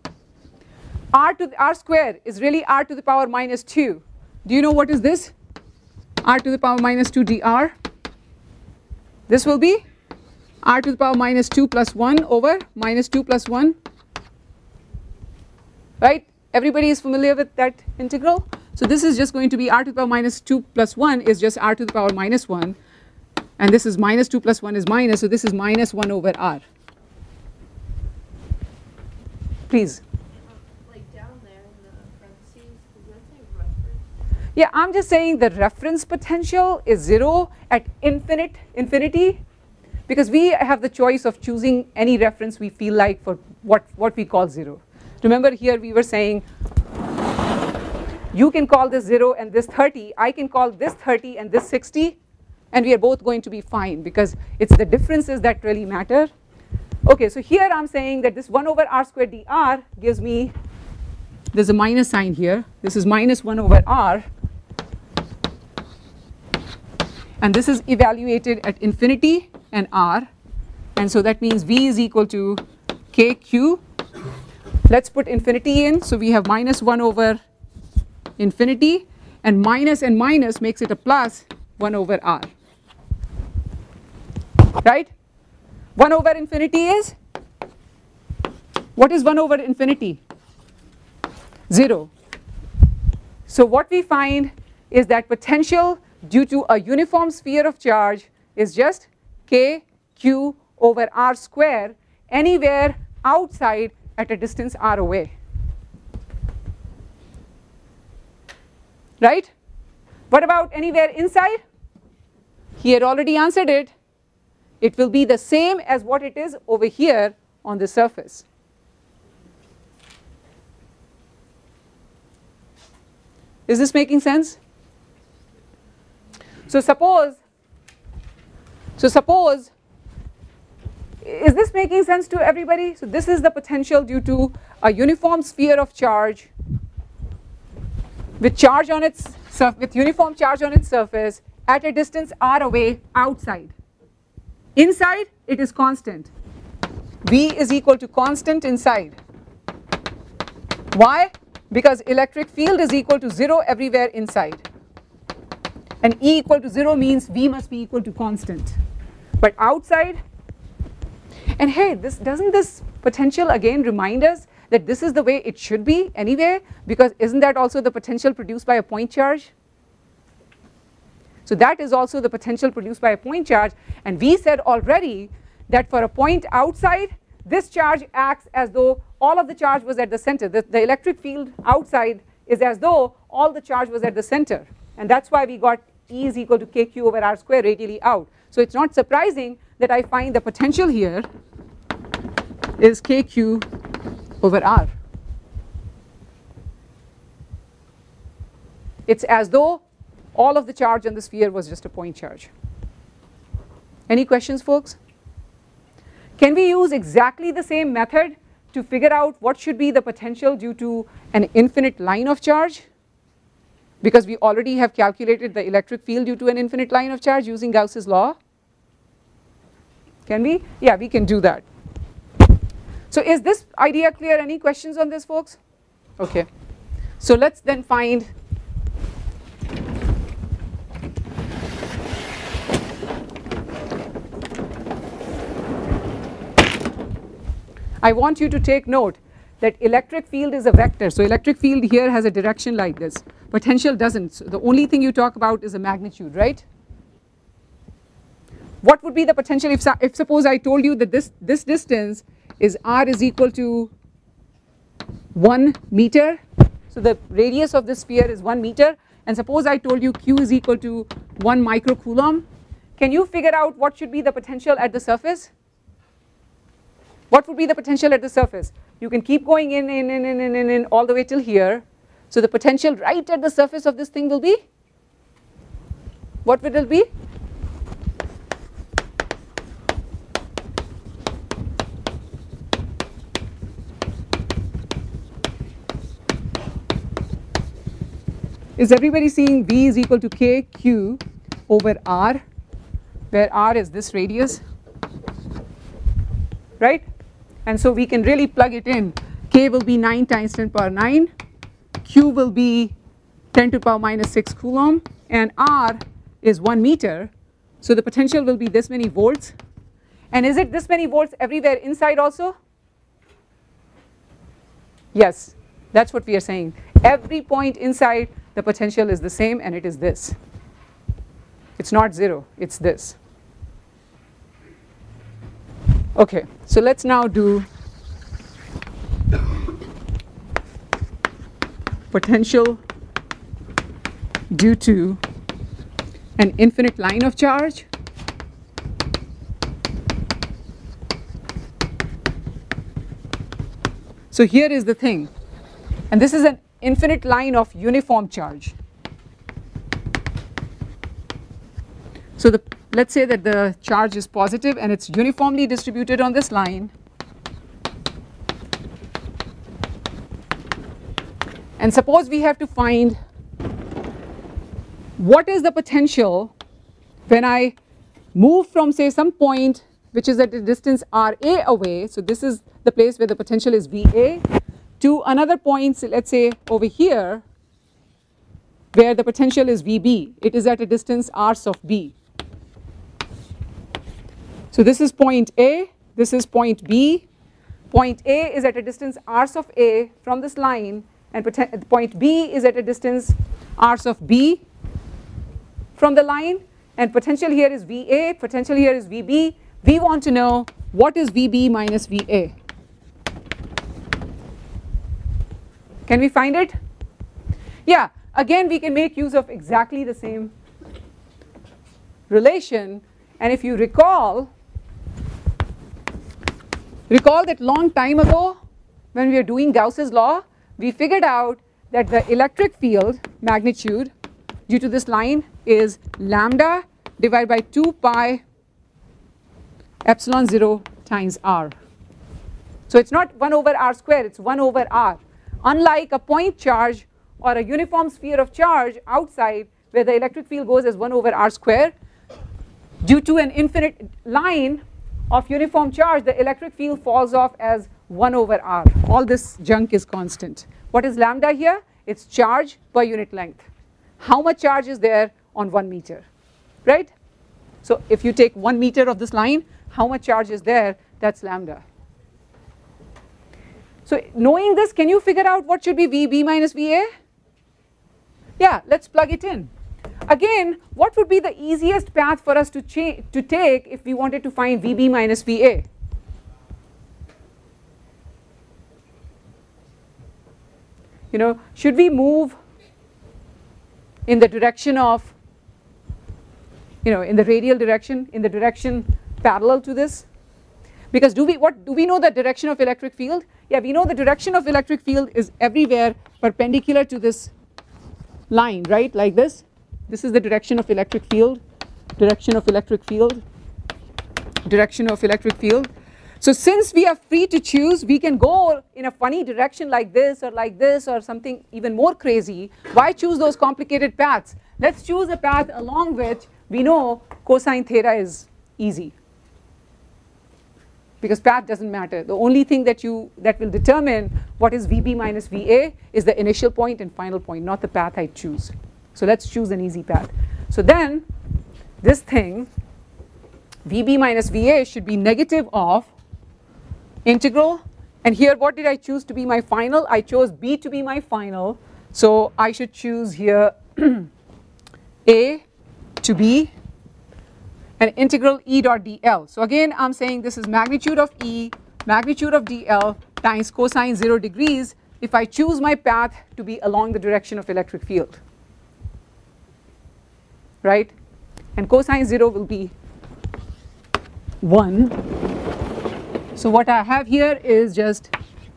R square is really r to the power minus 2. Do you know what is this? R to the power minus 2 dr. This will be r to the power minus 2 plus 1 over minus 2 plus 1. Right? Everybody is familiar with that integral? So this is just going to be r to the power minus 2 plus 1 is just r to the power minus 1, and this is minus 2 plus 1 is minus, so this is minus 1 over r. Please. Yeah, I'm just saying the reference potential is 0 at infinity, because we have the choice of choosing any reference we feel like for what we call 0. Remember here we were saying You can call this 0 and this 30. I can call this 30 and this 60, and we are both going to be fine because it's the differences that really matter. Okay, so here I'm saying that this 1 over r squared dr gives me, there's a minus sign here. This is minus 1 over r. And this is evaluated at infinity and r. And so that means v is equal to kq. Let's put infinity in. So we have minus 1 over infinity, and minus makes it a plus 1 over r. Right? 1 over infinity is? What is 1 over infinity? 0. So what we find is that potential due to a uniform sphere of charge is just kq over r square anywhere outside at a distance r away. Right? What about anywhere inside? He had already answered it. It will be the same as what it is over here on the surface. Is this making sense? So suppose, is this making sense to everybody? So this is the potential due to a uniform sphere of charge with uniform charge on its surface at a distance r away outside. Inside it is constant. V is equal to constant inside. Why? Because electric field is equal to 0 everywhere inside. And E equal to 0 means V must be equal to constant. But outside, and hey, doesn't this potential again remind us that this is the way it should be anyway? Because isn't that also the potential produced by a point charge? So that is also the potential produced by a point charge, and we said already that for a point outside, this charge acts as though all of the charge was at the center. The electric field outside is as though all the charge was at the center, and that's why we got E is equal to kq over r square radially out. So it's not surprising that I find the potential here is kq over r. It's as though all of the charge on the sphere was just a point charge. Any questions, folks? Can we use exactly the same method to figure out what should be the potential due to an infinite line of charge? Because we already have calculated the electric field due to an infinite line of charge using Gauss's law. Can we? Yeah, we can do that. So is this idea clear? Any questions on this, folks? Okay. So let's then find I want you to take note that electric field is a vector. So electric field here has a direction like this. Potential doesn't. So the only thing you talk about is a magnitude, right? What would be the potential if suppose I told you that this distance is r is equal to 1 meter. So the radius of this sphere is 1 meter, and suppose I told you q is equal to 1 microcoulomb. Can you figure out what should be the potential at the surface? What would be the potential at the surface? You can keep going in all the way till here. So the potential right at the surface of this thing will be? What will it be? Is everybody seeing V is equal to kq over r, where r is this radius, right? And so we can really plug it in. K will be 9 times 10 power 9, Q will be 10 to the power minus 6 coulomb, and R is 1 meter. So the potential will be this many volts. And is it this many volts everywhere inside also? Yes, that's what we are saying. Every point inside the potential is the same, and it is this. It's not 0, it's this. Okay, so let's now do potential due to an infinite line of charge. So here is the thing, and this is infinite line of uniform charge. So let's say that the charge is positive and it's uniformly distributed on this line. And suppose we have to find what is the potential when I move from, say, some point which is at a distance RA away. So this is the place where the potential is VA, to another point, so let's say over here, where the potential is VB. It is at a distance R sub B. So this is point A, this is point B. Point A is at a distance R sub A from this line, and point B is at a distance R sub B from the line, and potential here is VA, potential here is VB. We want to know what is VB minus VA. Can we find it? Yeah, again we can make use of exactly the same relation, and if you recall that long time ago when we were doing Gauss's law, we figured out that the electric field magnitude due to this line is lambda divided by 2 pi epsilon 0 times r. So it's not 1 over r square, it's 1 over r. Unlike a point charge or a uniform sphere of charge outside where the electric field goes as 1 over r square, due to an infinite line of uniform charge, the electric field falls off as 1 over r. All this junk is constant. What is lambda here? It's charge per unit length. How much charge is there on 1 meter, right? So if you take 1 meter of this line, how much charge is there? That's lambda. So knowing this, can you figure out what should be VB minus VA? Yeah, let's plug it in. Again, what would be the easiest path for us to take if we wanted to find VB minus VA? You know, should we move in the direction of, you know, in the radial direction, in the direction parallel to this? Because do we know the direction of electric field? Yeah, we know the direction of electric field is everywhere perpendicular to this line, right? Like this. This is the direction of electric field, direction of electric field, direction of electric field. So since we are free to choose, we can go in a funny direction like this or something even more crazy. Why choose those complicated paths? Let's choose a path along which we know cosine theta is easy. Because path doesn't matter. The only thing that will determine what is VB minus VA is the initial point and final point, not the path I choose. So let's choose an easy path. So then this thing, VB minus VA, should be negative of integral, and here what did I choose to be my final? I chose B to be my final, so I should choose here A to B and integral E dot dl. So again I'm saying this is magnitude of E, magnitude of dl times cosine 0 degrees if I choose my path to be along the direction of electric field, right? And cosine 0 will be 1. So what I have here is just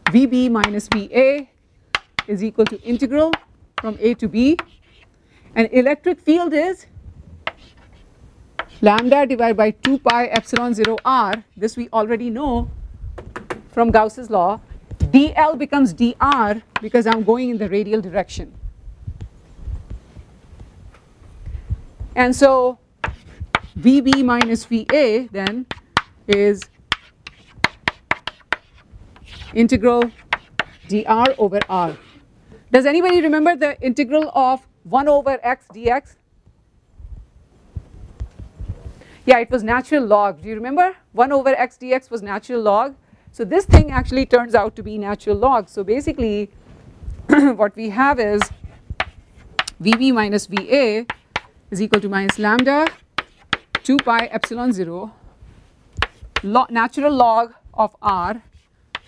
VB minus VA is equal to integral from A to B, and electric field is lambda divided by 2 pi epsilon 0 r. This we already know from Gauss's law. dl becomes dr because I'm going in the radial direction. And so VB minus VA then is integral dr over r. Does anybody remember the integral of 1 over x dx? Yeah, it was natural log. Do you remember? 1 over x dx was natural log. So this thing actually turns out to be natural log. So basically what we have is VB minus VA is equal to minus lambda 2 pi epsilon 0 natural log of r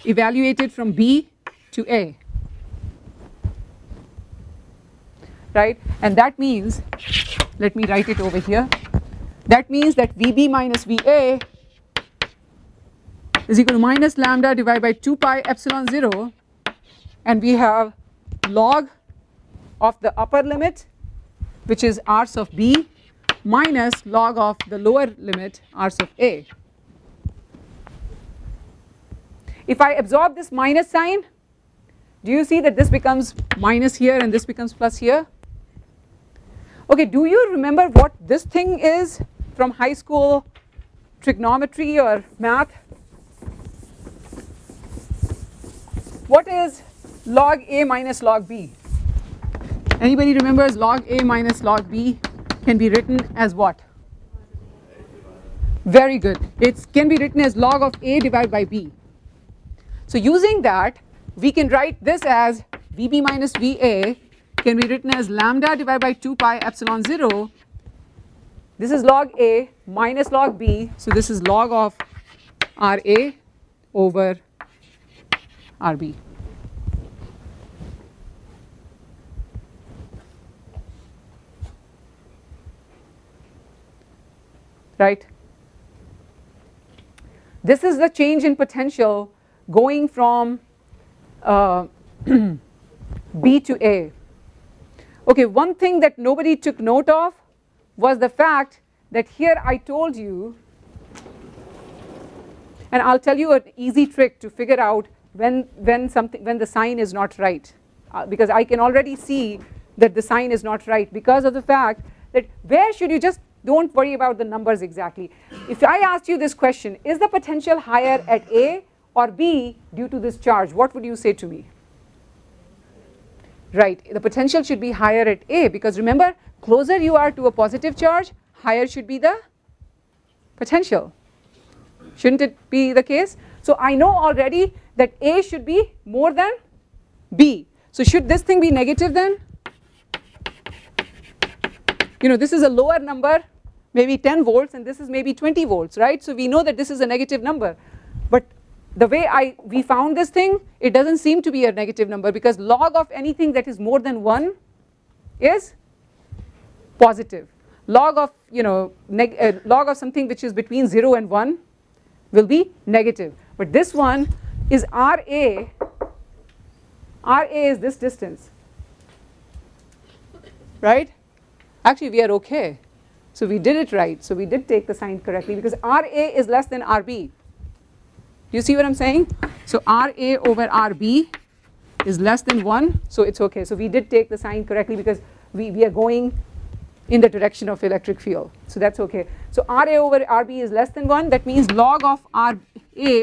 evaluated from B to A, right? And that means, let me write it over here, that means that VB minus VA is equal to minus lambda divided by 2 pi epsilon 0, and we have log of the upper limit, which is Rs of B, minus log of the lower limit Rs of A. If I absorb this minus sign, do you see that this becomes minus here and this becomes plus here? Okay, do you remember what this thing is from high school trigonometry or math? What is log A minus log B? Anybody remembers log A minus log B can be written as what? Very good. It can be written as log of A divided by B. So using that, we can write this as VB minus VA can be written as lambda divided by 2 pi epsilon 0. This is log A minus log B. So this is log of RA over RB. Right? This is the change in potential going from B to A. Okay, one thing that nobody took note of was the fact that here I told you, and I'll tell you an easy trick to figure out when the sign is not right, because I can already see that the sign is not right because of the fact that where should you just don't worry about the numbers exactly. If I asked you this question, is the potential higher at A or B due to this charge, what would you say to me? Right, the potential should be higher at A, because remember, closer you are to a positive charge, higher should be the potential. Shouldn't it be the case? So I know already that A should be more than B. So should this thing be negative then? You know, this is a lower number, maybe 10 volts, and this is maybe 20 volts, right? So we know that this is a negative number. But the way we found this thing, it doesn't seem to be a negative number, because log of anything that is more than 1 is positive. Log of, you know, log of something which is between 0 and 1 will be negative. But this one is RA. RA is this distance, right? Actually, we are okay. So we did it right. So we did take the sign correctly, because RA is less than RB. Do you see what I'm saying? So RA over RB is less than 1, so it's okay. So we did take the sign correctly, because we are going in the direction of electric field. So that's okay. So RA over RB is less than 1. That means log of RA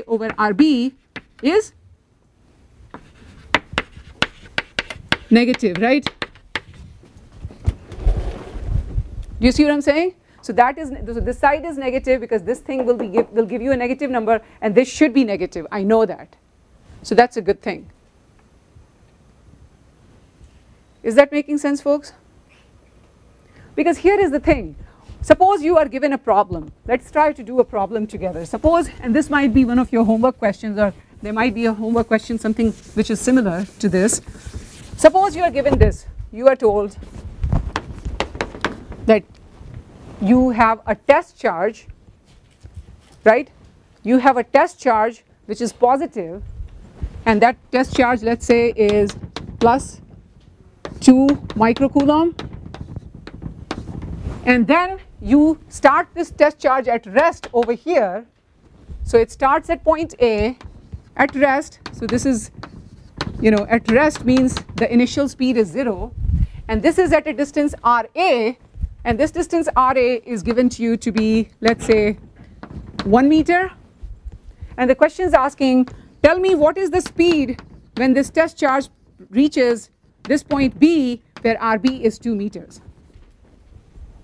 over RB is negative, right? Do you see what I'm saying? So that is, so this side is negative because this thing will give you a negative number, and this should be negative. I know that. So that's a good thing. Is that making sense, folks? Because here is the thing. Suppose you are given a problem. Let's try to do a problem together. Suppose, and this might be one of your homework questions, or there might be a homework question, something which is similar to this. Suppose you are given this. You are told that you have a test charge, right? You have a test charge which is positive, and that test charge, let's say, is plus 2 microcoulomb. And then you start this test charge at rest over here. So it starts at point A at rest. So this is, you know, at rest means the initial speed is 0. And this is at a distance RA. And this distance RA is given to you to be, let's say, 1 meter. And the question is asking, tell me what is the speed when this test charge reaches this point B where RB is 2 meters.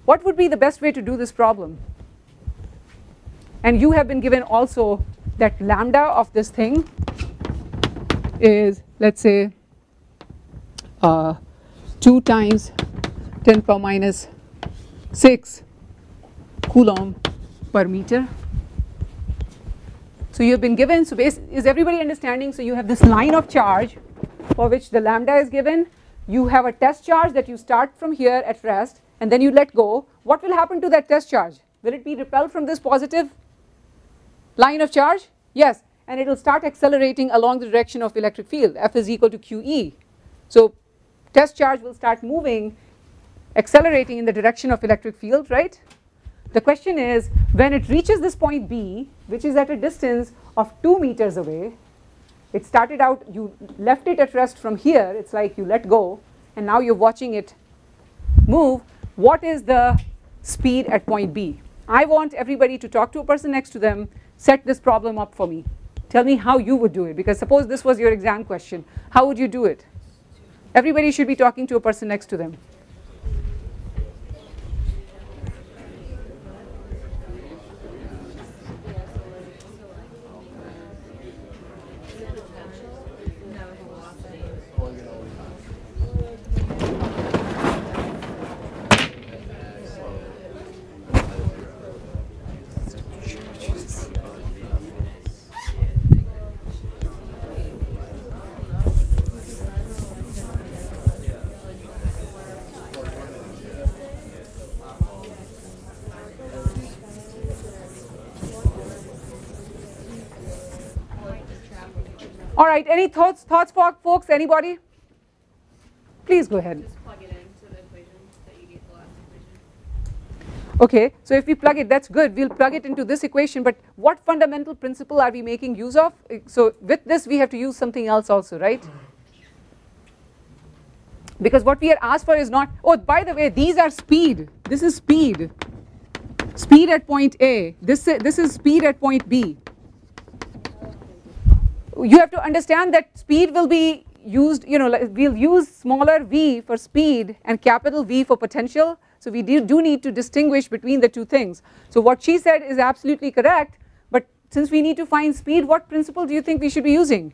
What would be the best way to do this problem? And you have been given also that lambda of this thing is, let's say, 2 times 10 power minus 6 coulomb per meter. So you have been given, so is everybody understanding? So you have this line of charge for which the lambda is given. You have a test charge that you start from here at rest, and then you let go. What will happen to that test charge? Will it be repelled from this positive line of charge? Yes, and it will start accelerating along the direction of electric field. F is equal to QE. So test charge will start moving, accelerating in the direction of electric field, right? The question is, when it reaches this point B, which is at a distance of 2 meters away, it started out, you left it at rest from here, it's like you let go, and now you're watching it move. What is the speed at point B? I want everybody to talk to a person next to them, set this problem up for me. Tell me how you would do it, because suppose this was your exam question. How would you do it? Everybody should be talking to a person next to them. All right, any thoughts folks, anybody? Please go ahead. Just plug it into the equation that you gave the last equation. Okay, so if we plug it, that's good. We'll plug it into this equation, but what fundamental principle are we making use of? So with this, we have to use something else also, right? Because what we are asked for is not, oh, by the way, these are speed. This is speed. Speed at point A. This is speed at point B. You have to understand that speed will be used, we'll use smaller v for speed and capital V for potential. So we do need to distinguish between the two things. So what she said is absolutely correct, but since we need to find speed, what principle do you think we should be using?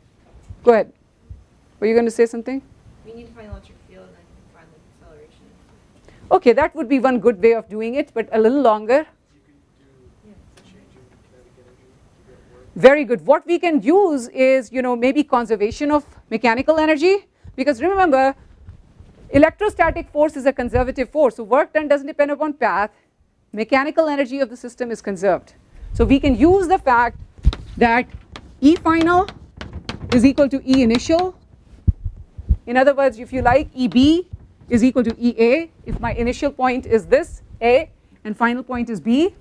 Go ahead. Were you going to say something? We need to find the electric field and then find the acceleration. Okay, that would be one good way of doing it, but a little longer. Very good. What we can use is, maybe conservation of mechanical energy, because remember, electrostatic force is a conservative force. So work done doesn't depend upon path. Mechanical energy of the system is conserved. So we can use the fact that E final is equal to E initial. In other words, if you like, EB is equal to EA if my initial point is this A and final point is B.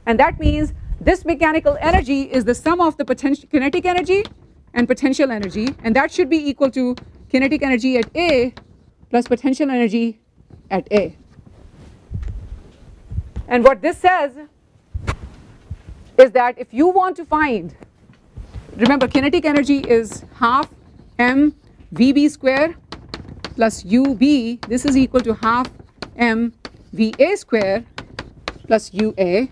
And that means this mechanical energy is the sum of the kinetic energy and potential energy, and that should be equal to kinetic energy at A plus potential energy at A. And what this says is that if you want to find, remember kinetic energy is half m VB square plus UB, this is equal to half m VA square plus UA.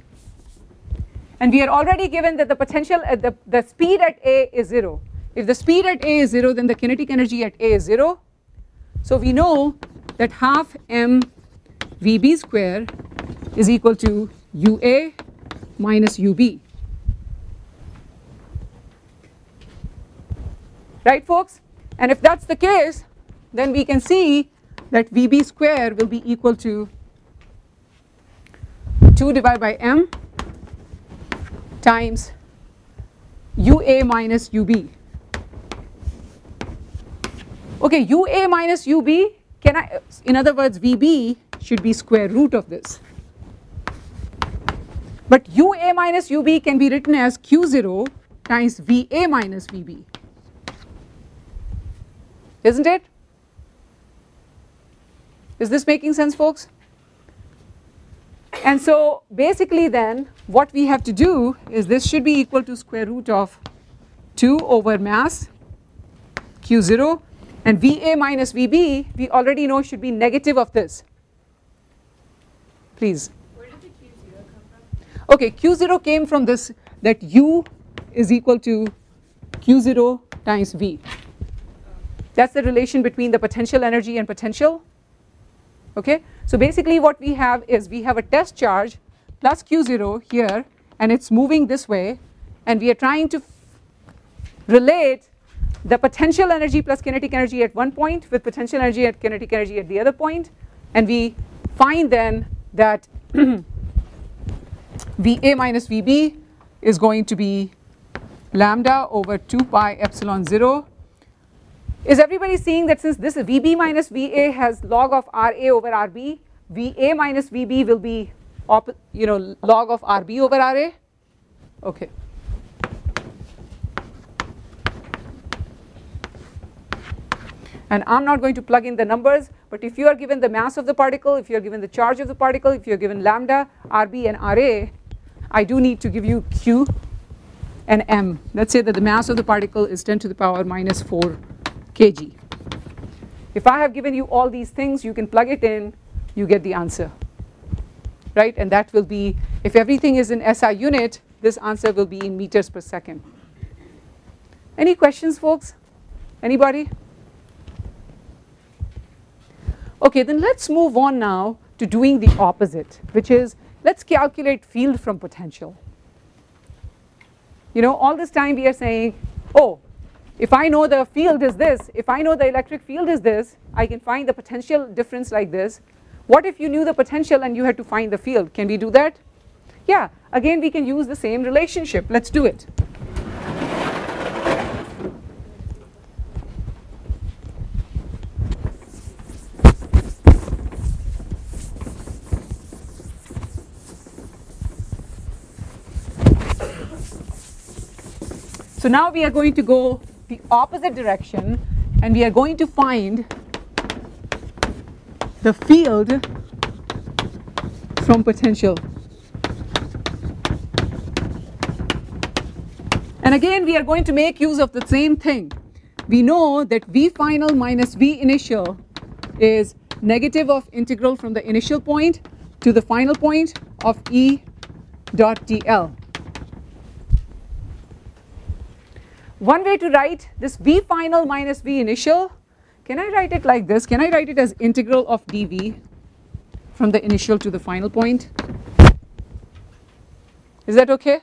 And we are already given that the potential at the speed at A is 0. If the speed at A is 0, then the kinetic energy at A is 0. So we know that half m VB square is equal to UA minus UB. Right, folks? And if that's the case, then we can see that VB square will be equal to 2 divided by m times UA minus UB. Okay, UA minus UB, in other words, VB should be square root of this. But UA minus UB can be written as Q0 times VA minus VB. Isn't it? Is this making sense, folks? And so basically then what we have to do is this should be equal to square root of 2 over mass Q0, and VA minus VB we already know should be negative of this. Please. Where did the Q0 come from? Okay, Q0 came from this, that U is equal to Q0 times V. That's the relation between the potential energy and potential. Okay, so basically what we have is we have a test charge plus Q0 here, and it's moving this way, and we are trying to relate the potential energy plus kinetic energy at one point with potential energy and kinetic energy at the other point, and we find then that VA minus VB is going to be lambda over 2 pi epsilon 0 Is everybody seeing that since this VB minus VA has log of RA over RB, VA minus VB will be log of RB over RA? Okay. And I'm not going to plug in the numbers, but if you are given the mass of the particle, if you are given the charge of the particle, if you are given lambda, RB and RA, I do need to give you Q and M. Let's say that the mass of the particle is 10 to the power minus 4 kg. If I have given you all these things, you can plug it in, you get the answer, right? And that will be, if everything is in SI unit, this answer will be in meters per second. Any questions, folks? Anybody? Okay, then let's move on now to doing the opposite, which is let's calculate field from potential. All this time we are saying, oh, if I know the field is this, if I know the electric field is this, I can find the potential difference like this. What if you knew the potential and you had to find the field? Can we do that? Yeah, again we can use the same relationship. Let's do it. So now we are going to go the opposite direction and we are going to find the field from potential. And again we are going to make use of the same thing. We know that V final minus V initial is negative of integral from the initial point to the final point of E dot dl. One way to write this V final minus V initial, can I write it like this? Can I write it as integral of dV from the initial to the final point? Is that okay?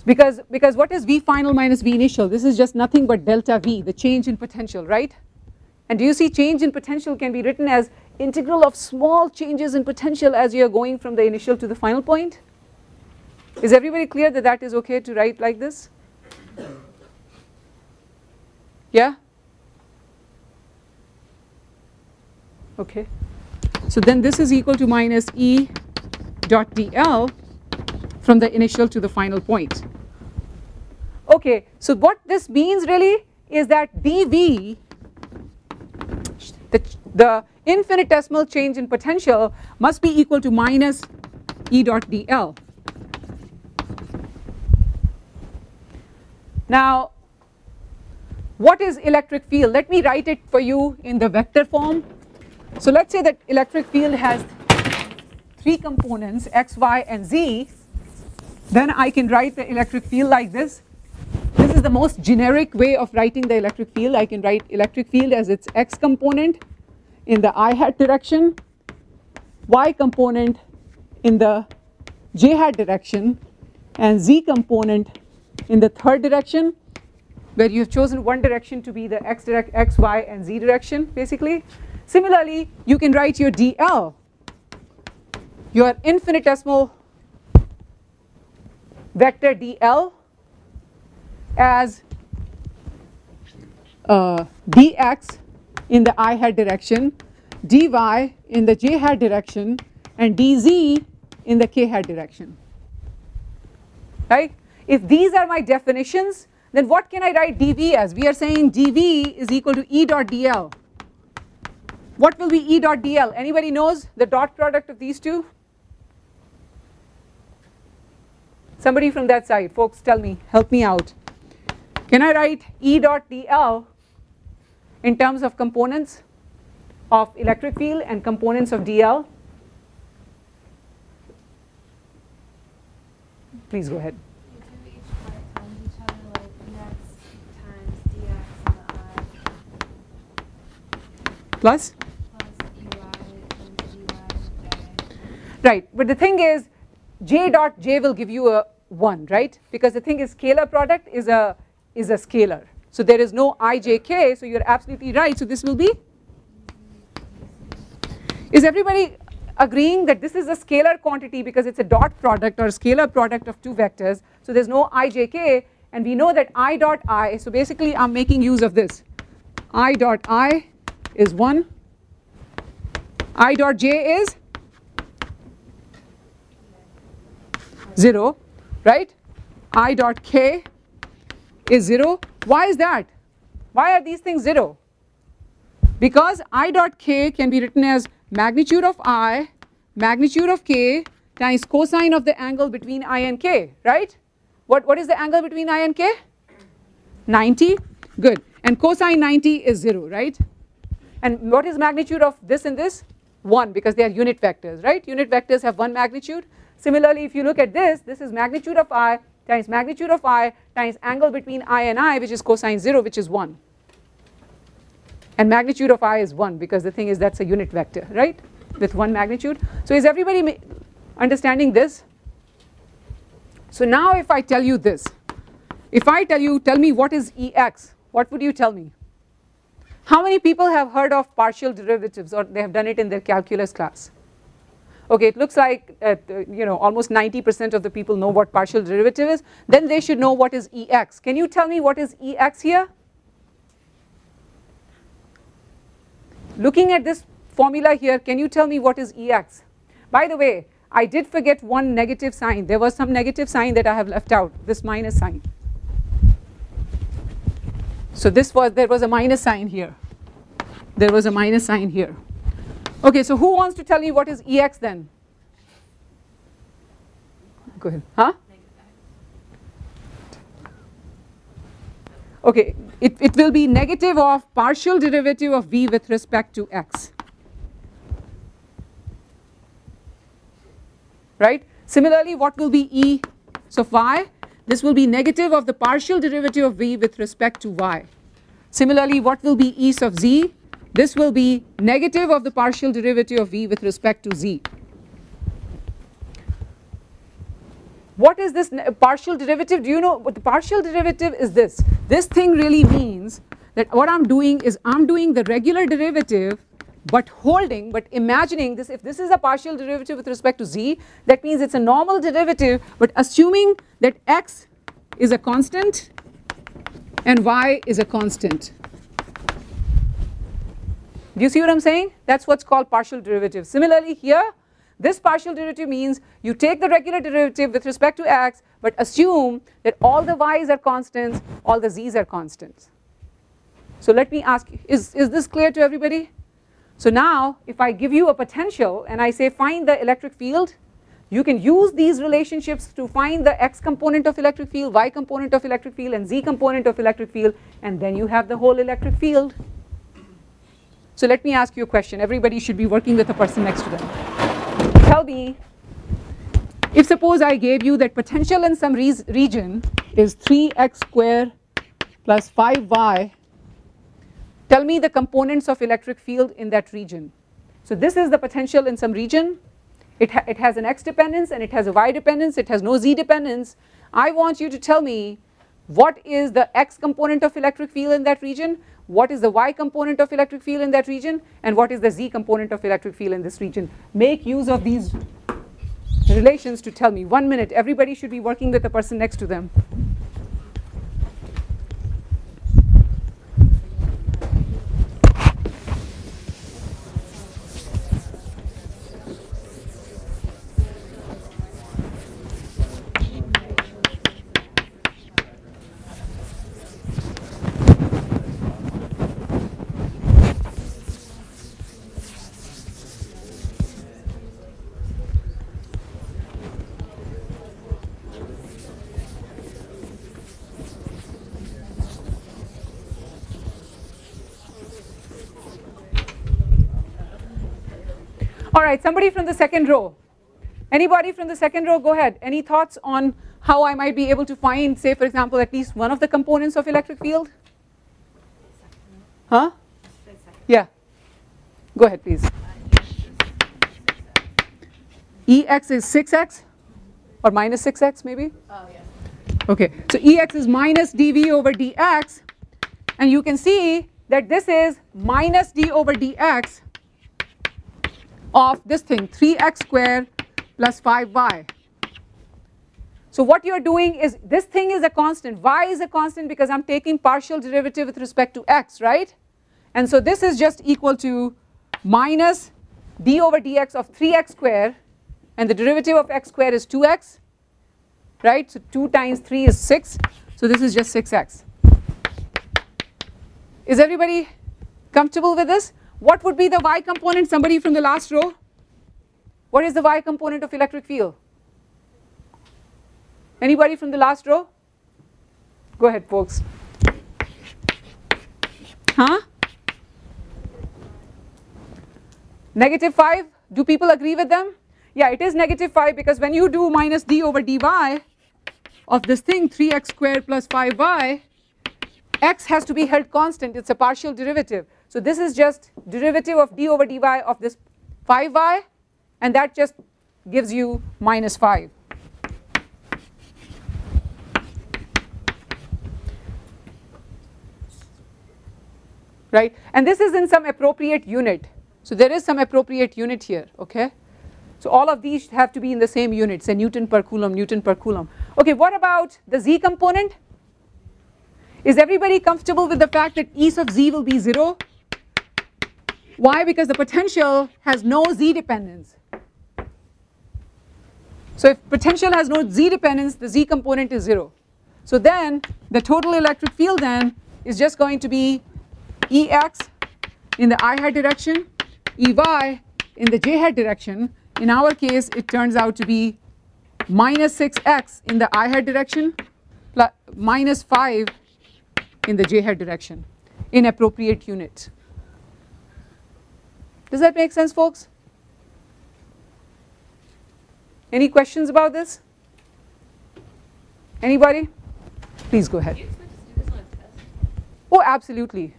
Because what is V final minus V initial? This is just nothing but delta V, the change in potential, right? And do you see change in potential can be written as integral of small changes in potential as you are going from the initial to the final point? Is everybody clear that that is okay to write like this? Yeah? Okay. So then this is equal to minus E dot dl from the initial to the final point. Okay, so what this means really is that dV, the infinitesimal change in potential, must be equal to minus E dot dl. Now, what is electric field? Let me write it for you in the vector form. So let's say that electric field has three components, x, y, and z. Then I can write the electric field like this. This is the most generic way of writing the electric field. I can write electric field as its x component in the I hat direction, y component in the j hat direction, and z component in the third direction, where you have chosen one direction to be the x, y, and z direction basically. Similarly, you can write your dl, your infinitesimal vector dl, as dx in the I hat direction, dy in the j hat direction, and dz in the k hat direction, right? If these are my definitions, then what can I write dV as? We are saying dV is equal to E dot dl. What will be E dot dl? Anybody knows the dot product of these two? Somebody from that side, folks, tell me, help me out. Can I write E dot dl in terms of components of electric field and components of dl? Please go ahead. Plus? Right, but the thing is j dot j will give you a 1, right? Because the thing is scalar product is a scalar. So there is no ijk, so you are absolutely right. So this will be? Is everybody agreeing that this is a scalar quantity because it's a dot product or a scalar product of two vectors? So there's no ijk, and we know that I dot I, so basically I'm making use of this. I dot I is 1, I dot j is 0, right? I dot k is 0. Why is that? Why are these things 0? Because I dot k can be written as magnitude of I, magnitude of k times cosine of the angle between I and k, right? What is the angle between I and k? 90. Good. And cosine 90 is 0, right? And what is magnitude of this and this? 1, because they are unit vectors, right? Unit vectors have one magnitude. Similarly, if you look at this, this is magnitude of I times magnitude of I times angle between I and I, which is cosine 0, which is 1. And magnitude of I is 1, because the thing is that's a unit vector, right? With one magnitude. So is everybody understanding this? So now if I tell you this, if I tell you, tell me what is Ex, what would you tell me? How many people have heard of partial derivatives, or they have done it in their calculus class? Okay, it looks like almost 90% of the people know what partial derivative is. Then they should know what is Ex. Can you tell me what is Ex here? Looking at this formula here, can you tell me what is Ex? By the way, I did forget one negative sign. There was some negative sign that I have left out, this minus sign. So there was a minus sign here. There was a minus sign here. Okay, so who wants to tell me what is Ex then? Go ahead. Huh? Okay, it will be negative of partial derivative of v with respect to x. Right? Similarly, what will be E? So phi, this will be negative of the partial derivative of v with respect to y. Similarly, what will be E of z? This will be negative of the partial derivative of v with respect to z. What is this partial derivative? Do you know what the partial derivative is? This thing really means that what I'm doing is I'm doing the regular derivative but imagining this, if this is a partial derivative with respect to z, that means it's a normal derivative, but assuming that x is a constant and y is a constant. Do you see what I'm saying? That's what's called partial derivative. Similarly here, this partial derivative means you take the regular derivative with respect to x, but assume that all the y's are constants, all the z's are constants. So let me ask you, is this clear to everybody? So now if I give you a potential and I say find the electric field, you can use these relationships to find the x component of electric field, y component of electric field, and z component of electric field, and then you have the whole electric field. So let me ask you a question. Everybody should be working with a person next to them. Tell me, if suppose I gave you that potential in some region is 3x squared plus 5y, tell me the components of electric field in that region. So this is the potential in some region. It has an x dependence and it has a y dependence, it has no z dependence. I want you to tell me what is the x component of electric field in that region, what is the y component of electric field in that region, and what is the z component of electric field in this region. Make use of these relations to tell me. 1 minute, everybody should be working with the person next to them. Alright, somebody from the second row. Anybody from the second row, go ahead. Any thoughts on how I might be able to find, say for example, at least one of the components of electric field? Huh? Yeah. Go ahead please. Ex is 6x or minus 6x maybe? Oh yeah. Okay, so Ex is minus dv over dx, and you can see that this is minus d over dx of this thing 3x squared plus 5y. So what you're doing is, this thing is a constant. Y is a constant because I'm taking partial derivative with respect to x, right? And so this is just equal to minus d over dx of 3x square, and the derivative of x square is 2x, right? So 2 times 3 is 6, so this is just 6x. Is everybody comfortable with this? What would be the y component? Somebody from the last row? What is the y component of electric field? Anybody from the last row? Go ahead, folks. Huh? -5? Do people agree with them? Yeah, it is -5 because when you do minus d over dy of this thing, 3x squared plus 5y, x has to be held constant. It's a partial derivative. So this is just derivative of d over dy of this 5y, and that just gives you -5. Right? And this is in some appropriate unit. So there is some appropriate unit here, okay? So all of these have to be in the same unit, say Newton per coulomb, Newton per coulomb. Okay, what about the z component? Is everybody comfortable with the fact that E sub z will be 0? Why? Because the potential has no z dependence. So if potential has no z dependence, the z component is 0. So then the total electric field then is just going to be Ex in the I hat direction, Ey in the j hat direction. In our case, it turns out to be -6x in the I hat direction plus -5 in the j hat direction in appropriate unit. Does that make sense, folks? Any questions about this? Anybody? Please go ahead. Do you expect us to do this on a test? Oh, absolutely.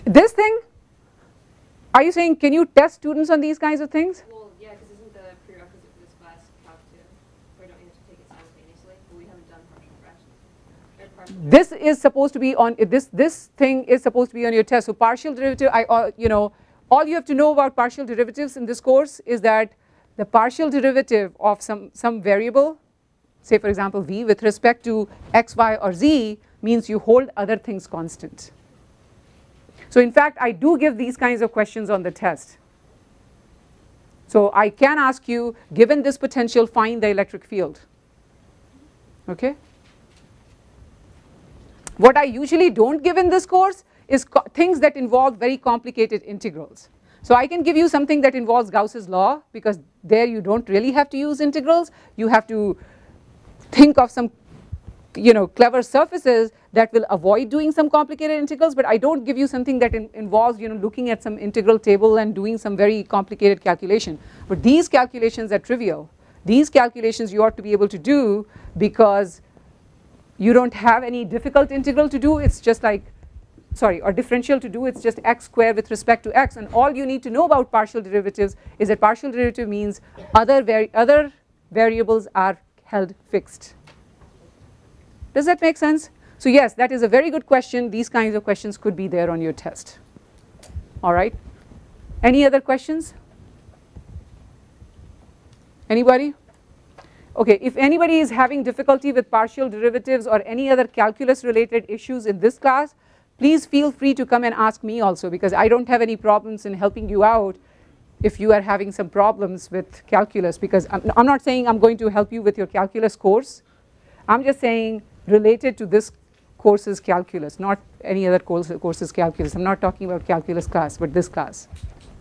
This thing, are you saying can you test students on these kinds of things? Well, yeah, because isn't the prerequisite for this class Calc 2? Or don't we have to take it simultaneously? But we haven't done partial fractions. This is supposed to be on this thing is supposed to be on your test. So partial derivative, all you have to know about partial derivatives in this course is that the partial derivative of some variable, say for example v, with respect to x, y, or z, means you hold other things constant. So in fact, I do give these kinds of questions on the test. So I can ask you, given this potential, find the electric field. Okay? What I usually don't give in this course is things that involve very complicated integrals. So I can give you something that involves Gauss's law, because there you don't really have to use integrals. You have to think of some clever surfaces that will avoid doing some complicated integrals, but I don't give you something that involves looking at some integral table and doing some very complicated calculation. But these calculations are trivial. These calculations you ought to be able to do because you don't have any difficult integral to do. It's just like, or differential to do. It's just x squared with respect to x, and all you need to know about partial derivatives is that partial derivative means other variables are held fixed. Does that make sense? So yes, that is a very good question. These kinds of questions could be there on your test. All right. Any other questions? Anybody? Okay, if anybody is having difficulty with partial derivatives or any other calculus related issues in this class, please feel free to come and ask me also, because I don't have any problems in helping you out if you are having some problems with calculus, because I'm not saying I'm going to help you with your calculus course. I'm just saying related to this course's calculus, not any other course's calculus. I'm not talking about calculus class, but this class.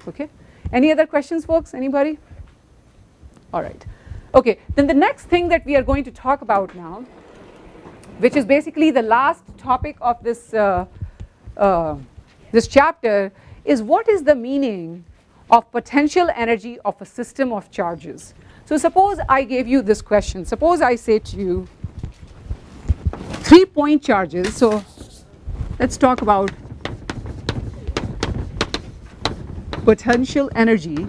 Okay? Any other questions, folks? Anybody? All right. Okay, then the next thing that we are going to talk about now, which is basically the last topic of this, this chapter, is what is the meaning of potential energy of a system of charges. So suppose I gave you this question. Suppose I say to you, 3-point charges. So let's talk about potential energy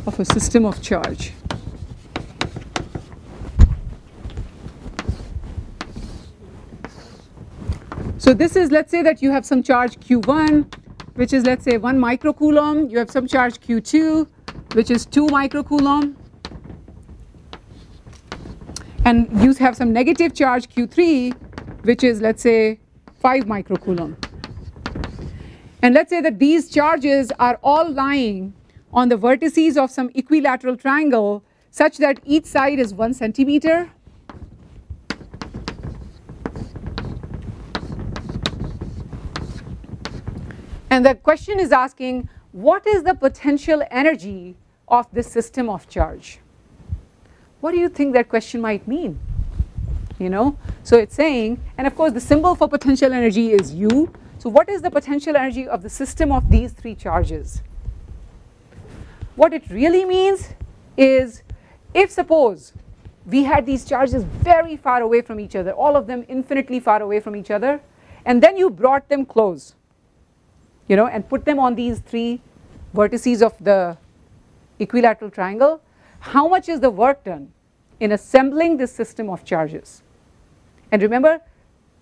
of a system of charge. So this is, let's say that you have some charge Q1 which is, let's say, 1 microcoulomb. You have some charge Q2, which is 2 microcoulomb. And you have some negative charge Q3, which is, let's say, 5 microcoulomb. And let's say that these charges are all lying on the vertices of some equilateral triangle such that each side is 1 centimeter. And the question is asking, what is the potential energy of this system of charge? What do you think that question might mean? You know, so it's saying, and of course the symbol for potential energy is U. So what is the potential energy of the system of these 3 charges? What it really means is, if suppose we had these charges very far away from each other, all of them infinitely far away from each other, and then you brought them close, you know, and put them on these 3 vertices of the equilateral triangle, how much is the work done in assembling this system of charges? And remember,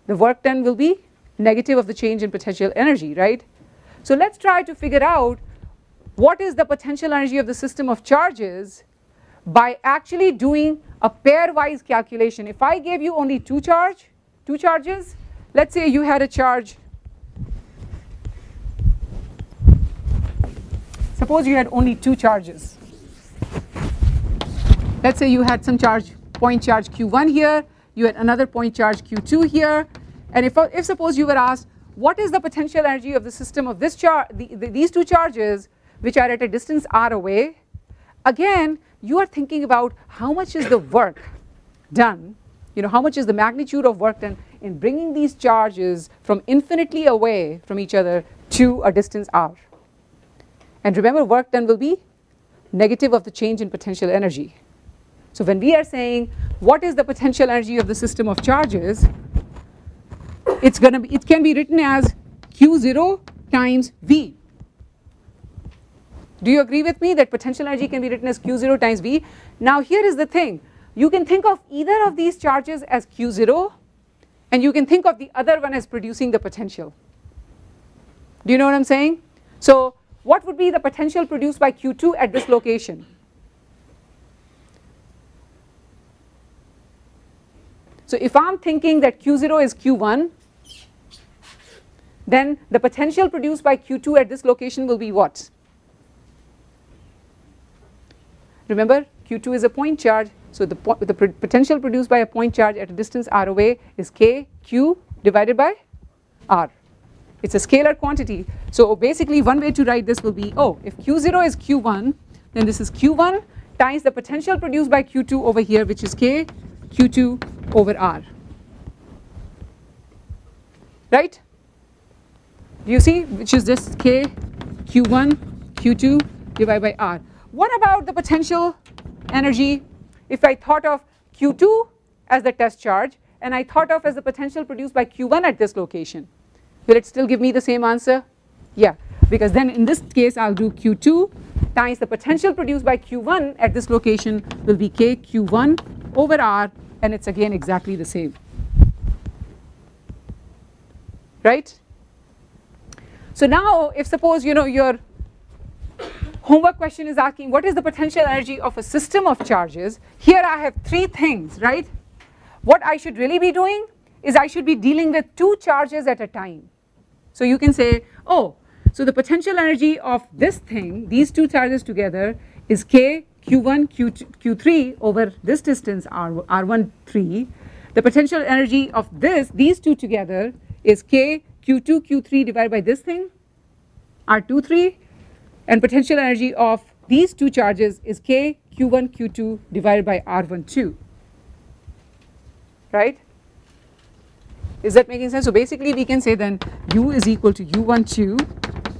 the work done will be negative of the change in potential energy, right? So let's try to figure out what is the potential energy of the system of charges by actually doing a pairwise calculation. If I gave you only two charges, let's say you had a charge, suppose you had only 2 charges. Let's say you had some charge, point charge Q1 here, you had another point charge Q2 here, and if suppose you were asked, what is the potential energy of the system of this these 2 charges which are at a distance r away, again you are thinking about how much is the work done, you know, how much is the magnitude of work done in bringing these charges from infinitely away from each other to a distance r. And remember, work done will be negative of the change in potential energy. So when we are saying what is the potential energy of the system of charges, it can be written as Q0 times V. Do you agree with me that potential energy can be written as Q0 times V? Now here is the thing, you can think of either of these charges as Q0 and you can think of the other one as producing the potential. Do you know what I'm saying? So what would be the potential produced by Q2 at this location? So if I'm thinking that Q0 is Q1, then the potential produced by Q2 at this location will be what? Remember, Q2 is a point charge, so the potential produced by a point charge at a distance r away is kq divided by r. It's a scalar quantity. So basically one way to write this will be, oh, if Q0 is Q1, then this is Q1 times the potential produced by Q2 over here, which is k Q2 over r. Right? Do you see, which is just k Q1 Q2 divided by r. What about the potential energy if I thought of Q2 as the test charge and I thought of as the potential produced by Q1 at this location? Will it still give me the same answer? Yeah, because then in this case I'll do Q2 times the potential produced by Q1 at this location will be k Q1 over r, and it's again exactly the same. Right? So now if suppose you know your homework question is asking what is the potential energy of a system of charges, here I have 3 things, right? What I should really be doing is I should be dealing with 2 charges at a time. So you can say, oh, so the potential energy of this thing, these 2 charges together is k Q1 Q3 over this distance r1 3. The potential energy of these 2 together is k Q2 Q3 divided by this thing r2 3, and potential energy of these 2 charges is k Q1 Q2 divided by r1 2. Right? Is that making sense? So basically we can say then U is equal to U12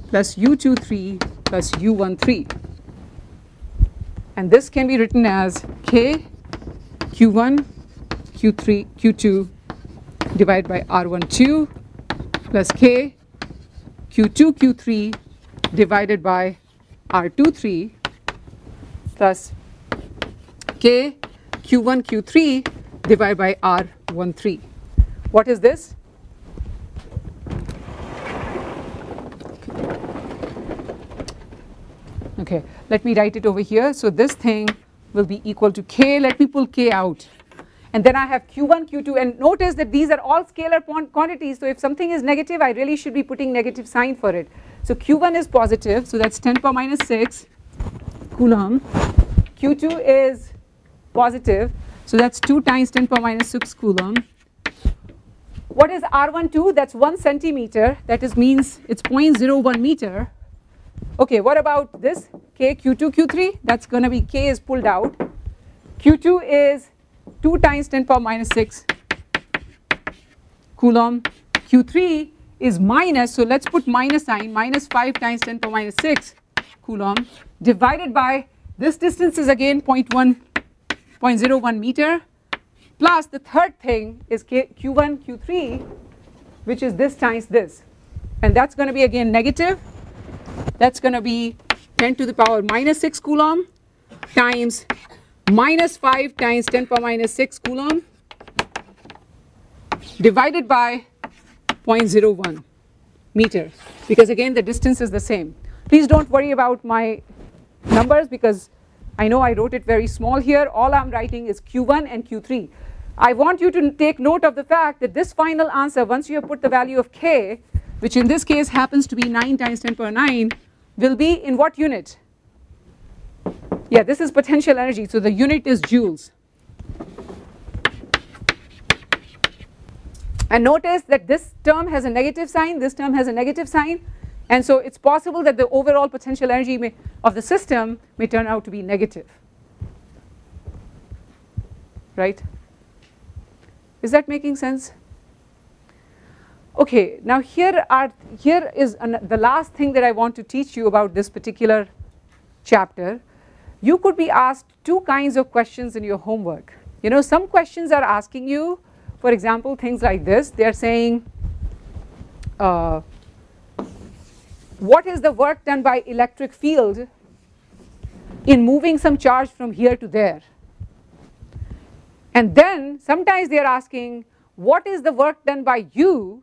plus U23 plus U13, and this can be written as k Q1 Q3 Q2 divided by R12 plus k Q2 Q3 divided by R23 plus k Q1 Q3 divided by R13. What is this? Okay, let me write it over here. So this thing will be equal to K. Let me pull K out. And then I have Q1, Q2, and notice that these are all scalar quantities. So if something is negative, I really should be putting negative sign for it. So Q1 is positive, so that's 10 power minus 6 Coulomb. Q2 is positive, so that's 2 times 10 power minus 6 Coulomb. What is R12? That's 1 centimeter. That is means it's 0.01 meter. Okay, what about this? K, Q2, Q3? That's going to be K is pulled out. Q2 is 2 times 10 power minus 6 Coulomb. Q3 is minus, so let's put minus sign, minus 5 times 10 power minus 6 Coulomb divided by this distance is again 0.01 meter, plus the third thing is Q1, Q3, which is this times this, and that's going to be again negative. That's going to be 10 to the power minus 6 Coulomb times minus 5 times 10 power minus 6 Coulomb divided by 0.01 meter, because again the distance is the same. Please don't worry about my numbers because I know I wrote it very small here. All I'm writing is Q1 and Q3. I want you to take note of the fact that this final answer, once you have put the value of K, which in this case happens to be 9 times 10 power 9, will be in what unit? Yeah, this is potential energy, so the unit is joules. And notice that this term has a negative sign, this term has a negative sign, and so it's possible that the overall potential energy of the system may turn out to be negative. Right? Is that making sense? Okay, now here is the last thing that I want to teach you about this particular chapter. You could be asked two kinds of questions in your homework. You know, some questions are asking you, for example, things like this. They are saying, what is the work done by electric field in moving some charge from here to there? And then sometimes they are asking, what is the work done by you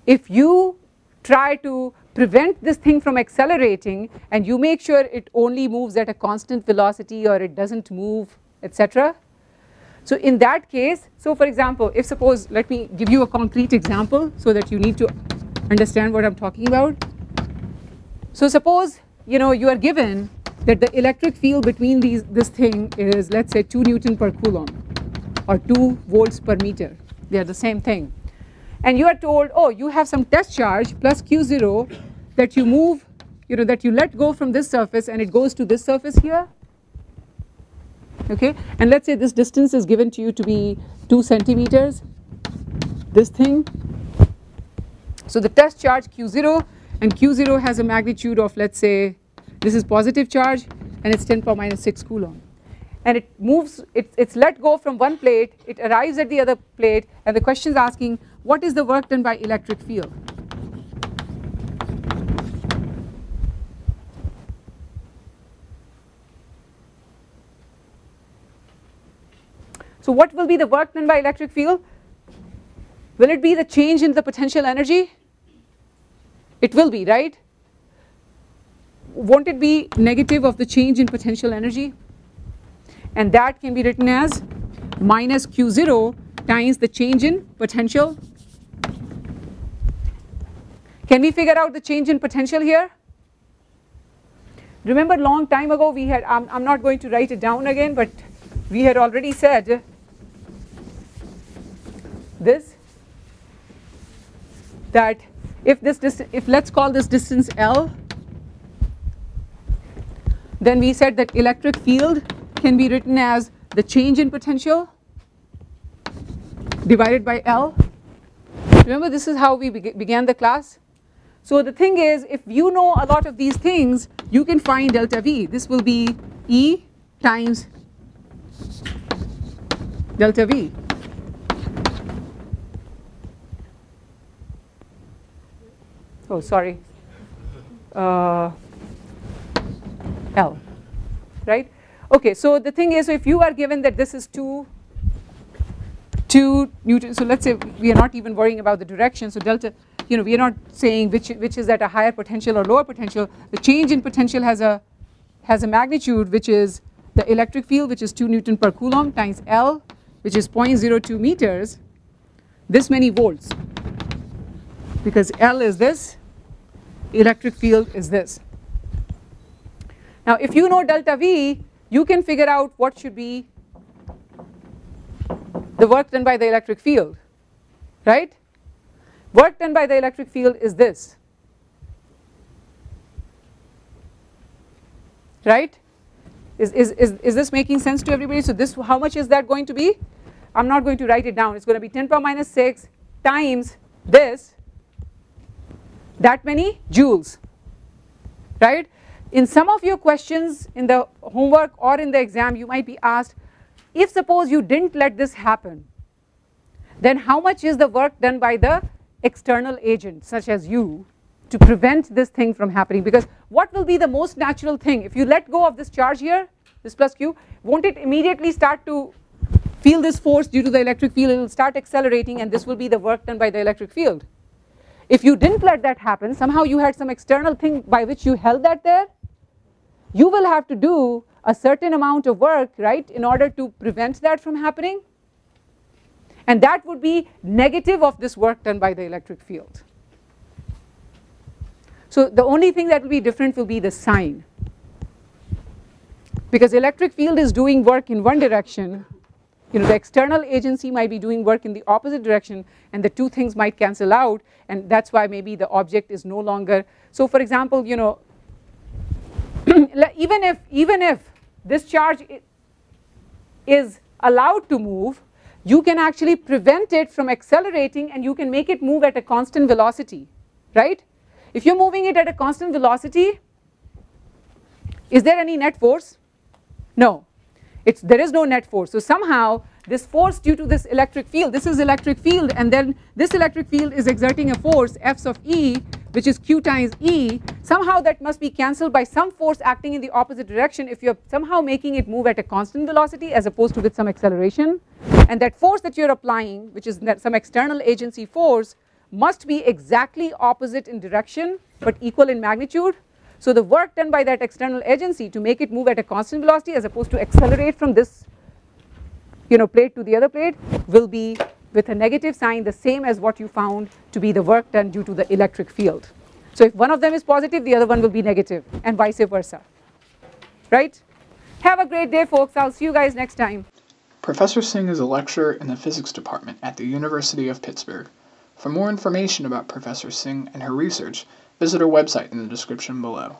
if you try to prevent this thing from accelerating and you make sure it only moves at a constant velocity or it doesn't move, etc. So in that case, so for example, if suppose, let me give you a concrete example so that you need to understand what I'm talking about. So suppose, you know, you are given that the electric field between this thing is, let's say, 2 Newton per Coulomb or 2 volts per meter. They are the same thing. And you are told, oh, you have some test charge plus Q0 that you move, you know, that you let go from this surface and it goes to this surface here. Okay, and let's say this distance is given to you to be 2 centimeters, this thing. So the test charge Q0, and Q0 has a magnitude of, let's say, this is positive charge and it's 10 power minus 6 Coulomb. And it moves, it's let go from one plate, it arrives at the other plate, and the question is asking, what is the work done by electric field? So what will be the work done by electric field? Will it be the change in the potential energy? It will be, right? Won't it be negative of the change in potential energy? And that can be written as minus Q0 times the change in potential. Can we figure out the change in potential here? Remember long time ago we had, I'm not going to write it down again, but we had already said this, that if let's call this distance L, then we said that electric field can be written as the change in potential divided by L. Remember, this is how we began the class. So the thing is, if you know a lot of these things, you can find delta V. This will be E times delta V. Oh, sorry. L, right? Okay, so the thing is, so if you are given that this is 2 Newton, so let's say we are not even worrying about the direction, so delta, we are not saying which is at a higher potential or lower potential. The change in potential has a magnitude, which is the electric field, which is 2 Newton per Coulomb, times L, which is 0.02 meters, this many volts, because L is this, electric field is this. Now if you know delta V, you can figure out what should be the work done by the electric field, right? Work done by the electric field is this, right? Is this making sense to everybody? So this, how much is that going to be? I'm not going to write it down. It's going to be 10 power minus 6 times this, that many joules, right? In some of your questions in the homework or in the exam, you might be asked, if suppose you didn't let this happen, then how much is the work done by the external agent, such as you, to prevent this thing from happening? Because what will be the most natural thing? If you let go of this charge here, this plus q, won't it immediately start to feel this force due to the electric field? It will start accelerating, and this will be the work done by the electric field. If you didn't let that happen, somehow you had some external thing by which you held that there, you will have to do a certain amount of work, right, in order to prevent that from happening, and that would be negative of this work done by the electric field. So the only thing that will be different will be the sign, because electric field is doing work in one direction, the external agency might be doing work in the opposite direction, and the two things might cancel out, and that's why maybe the object is no longer. So for example, even if this charge is allowed to move, you can actually prevent it from accelerating, and you can make it move at a constant velocity, right? If you're moving it at a constant velocity, is there any net force? No, there is no net force. So somehow this force due to this electric field, this is electric field, and then this electric field is exerting a force F of E, which is Q times E. Somehow that must be cancelled by some force acting in the opposite direction if you're somehow making it move at a constant velocity as opposed to with some acceleration. And that force that you're applying, which is some external agency force, must be exactly opposite in direction but equal in magnitude. So the work done by that external agency to make it move at a constant velocity as opposed to accelerate from this plate to the other plate will be with a negative sign, the same as what you found to be the work done due to the electric field. So if one of them is positive, the other one will be negative, and vice versa, right? Have a great day, folks. I'll see you guys next time. Professor Singh is a lecturer in the physics department at the University of Pittsburgh. For more information about Professor Singh and her research, visit her website in the description below.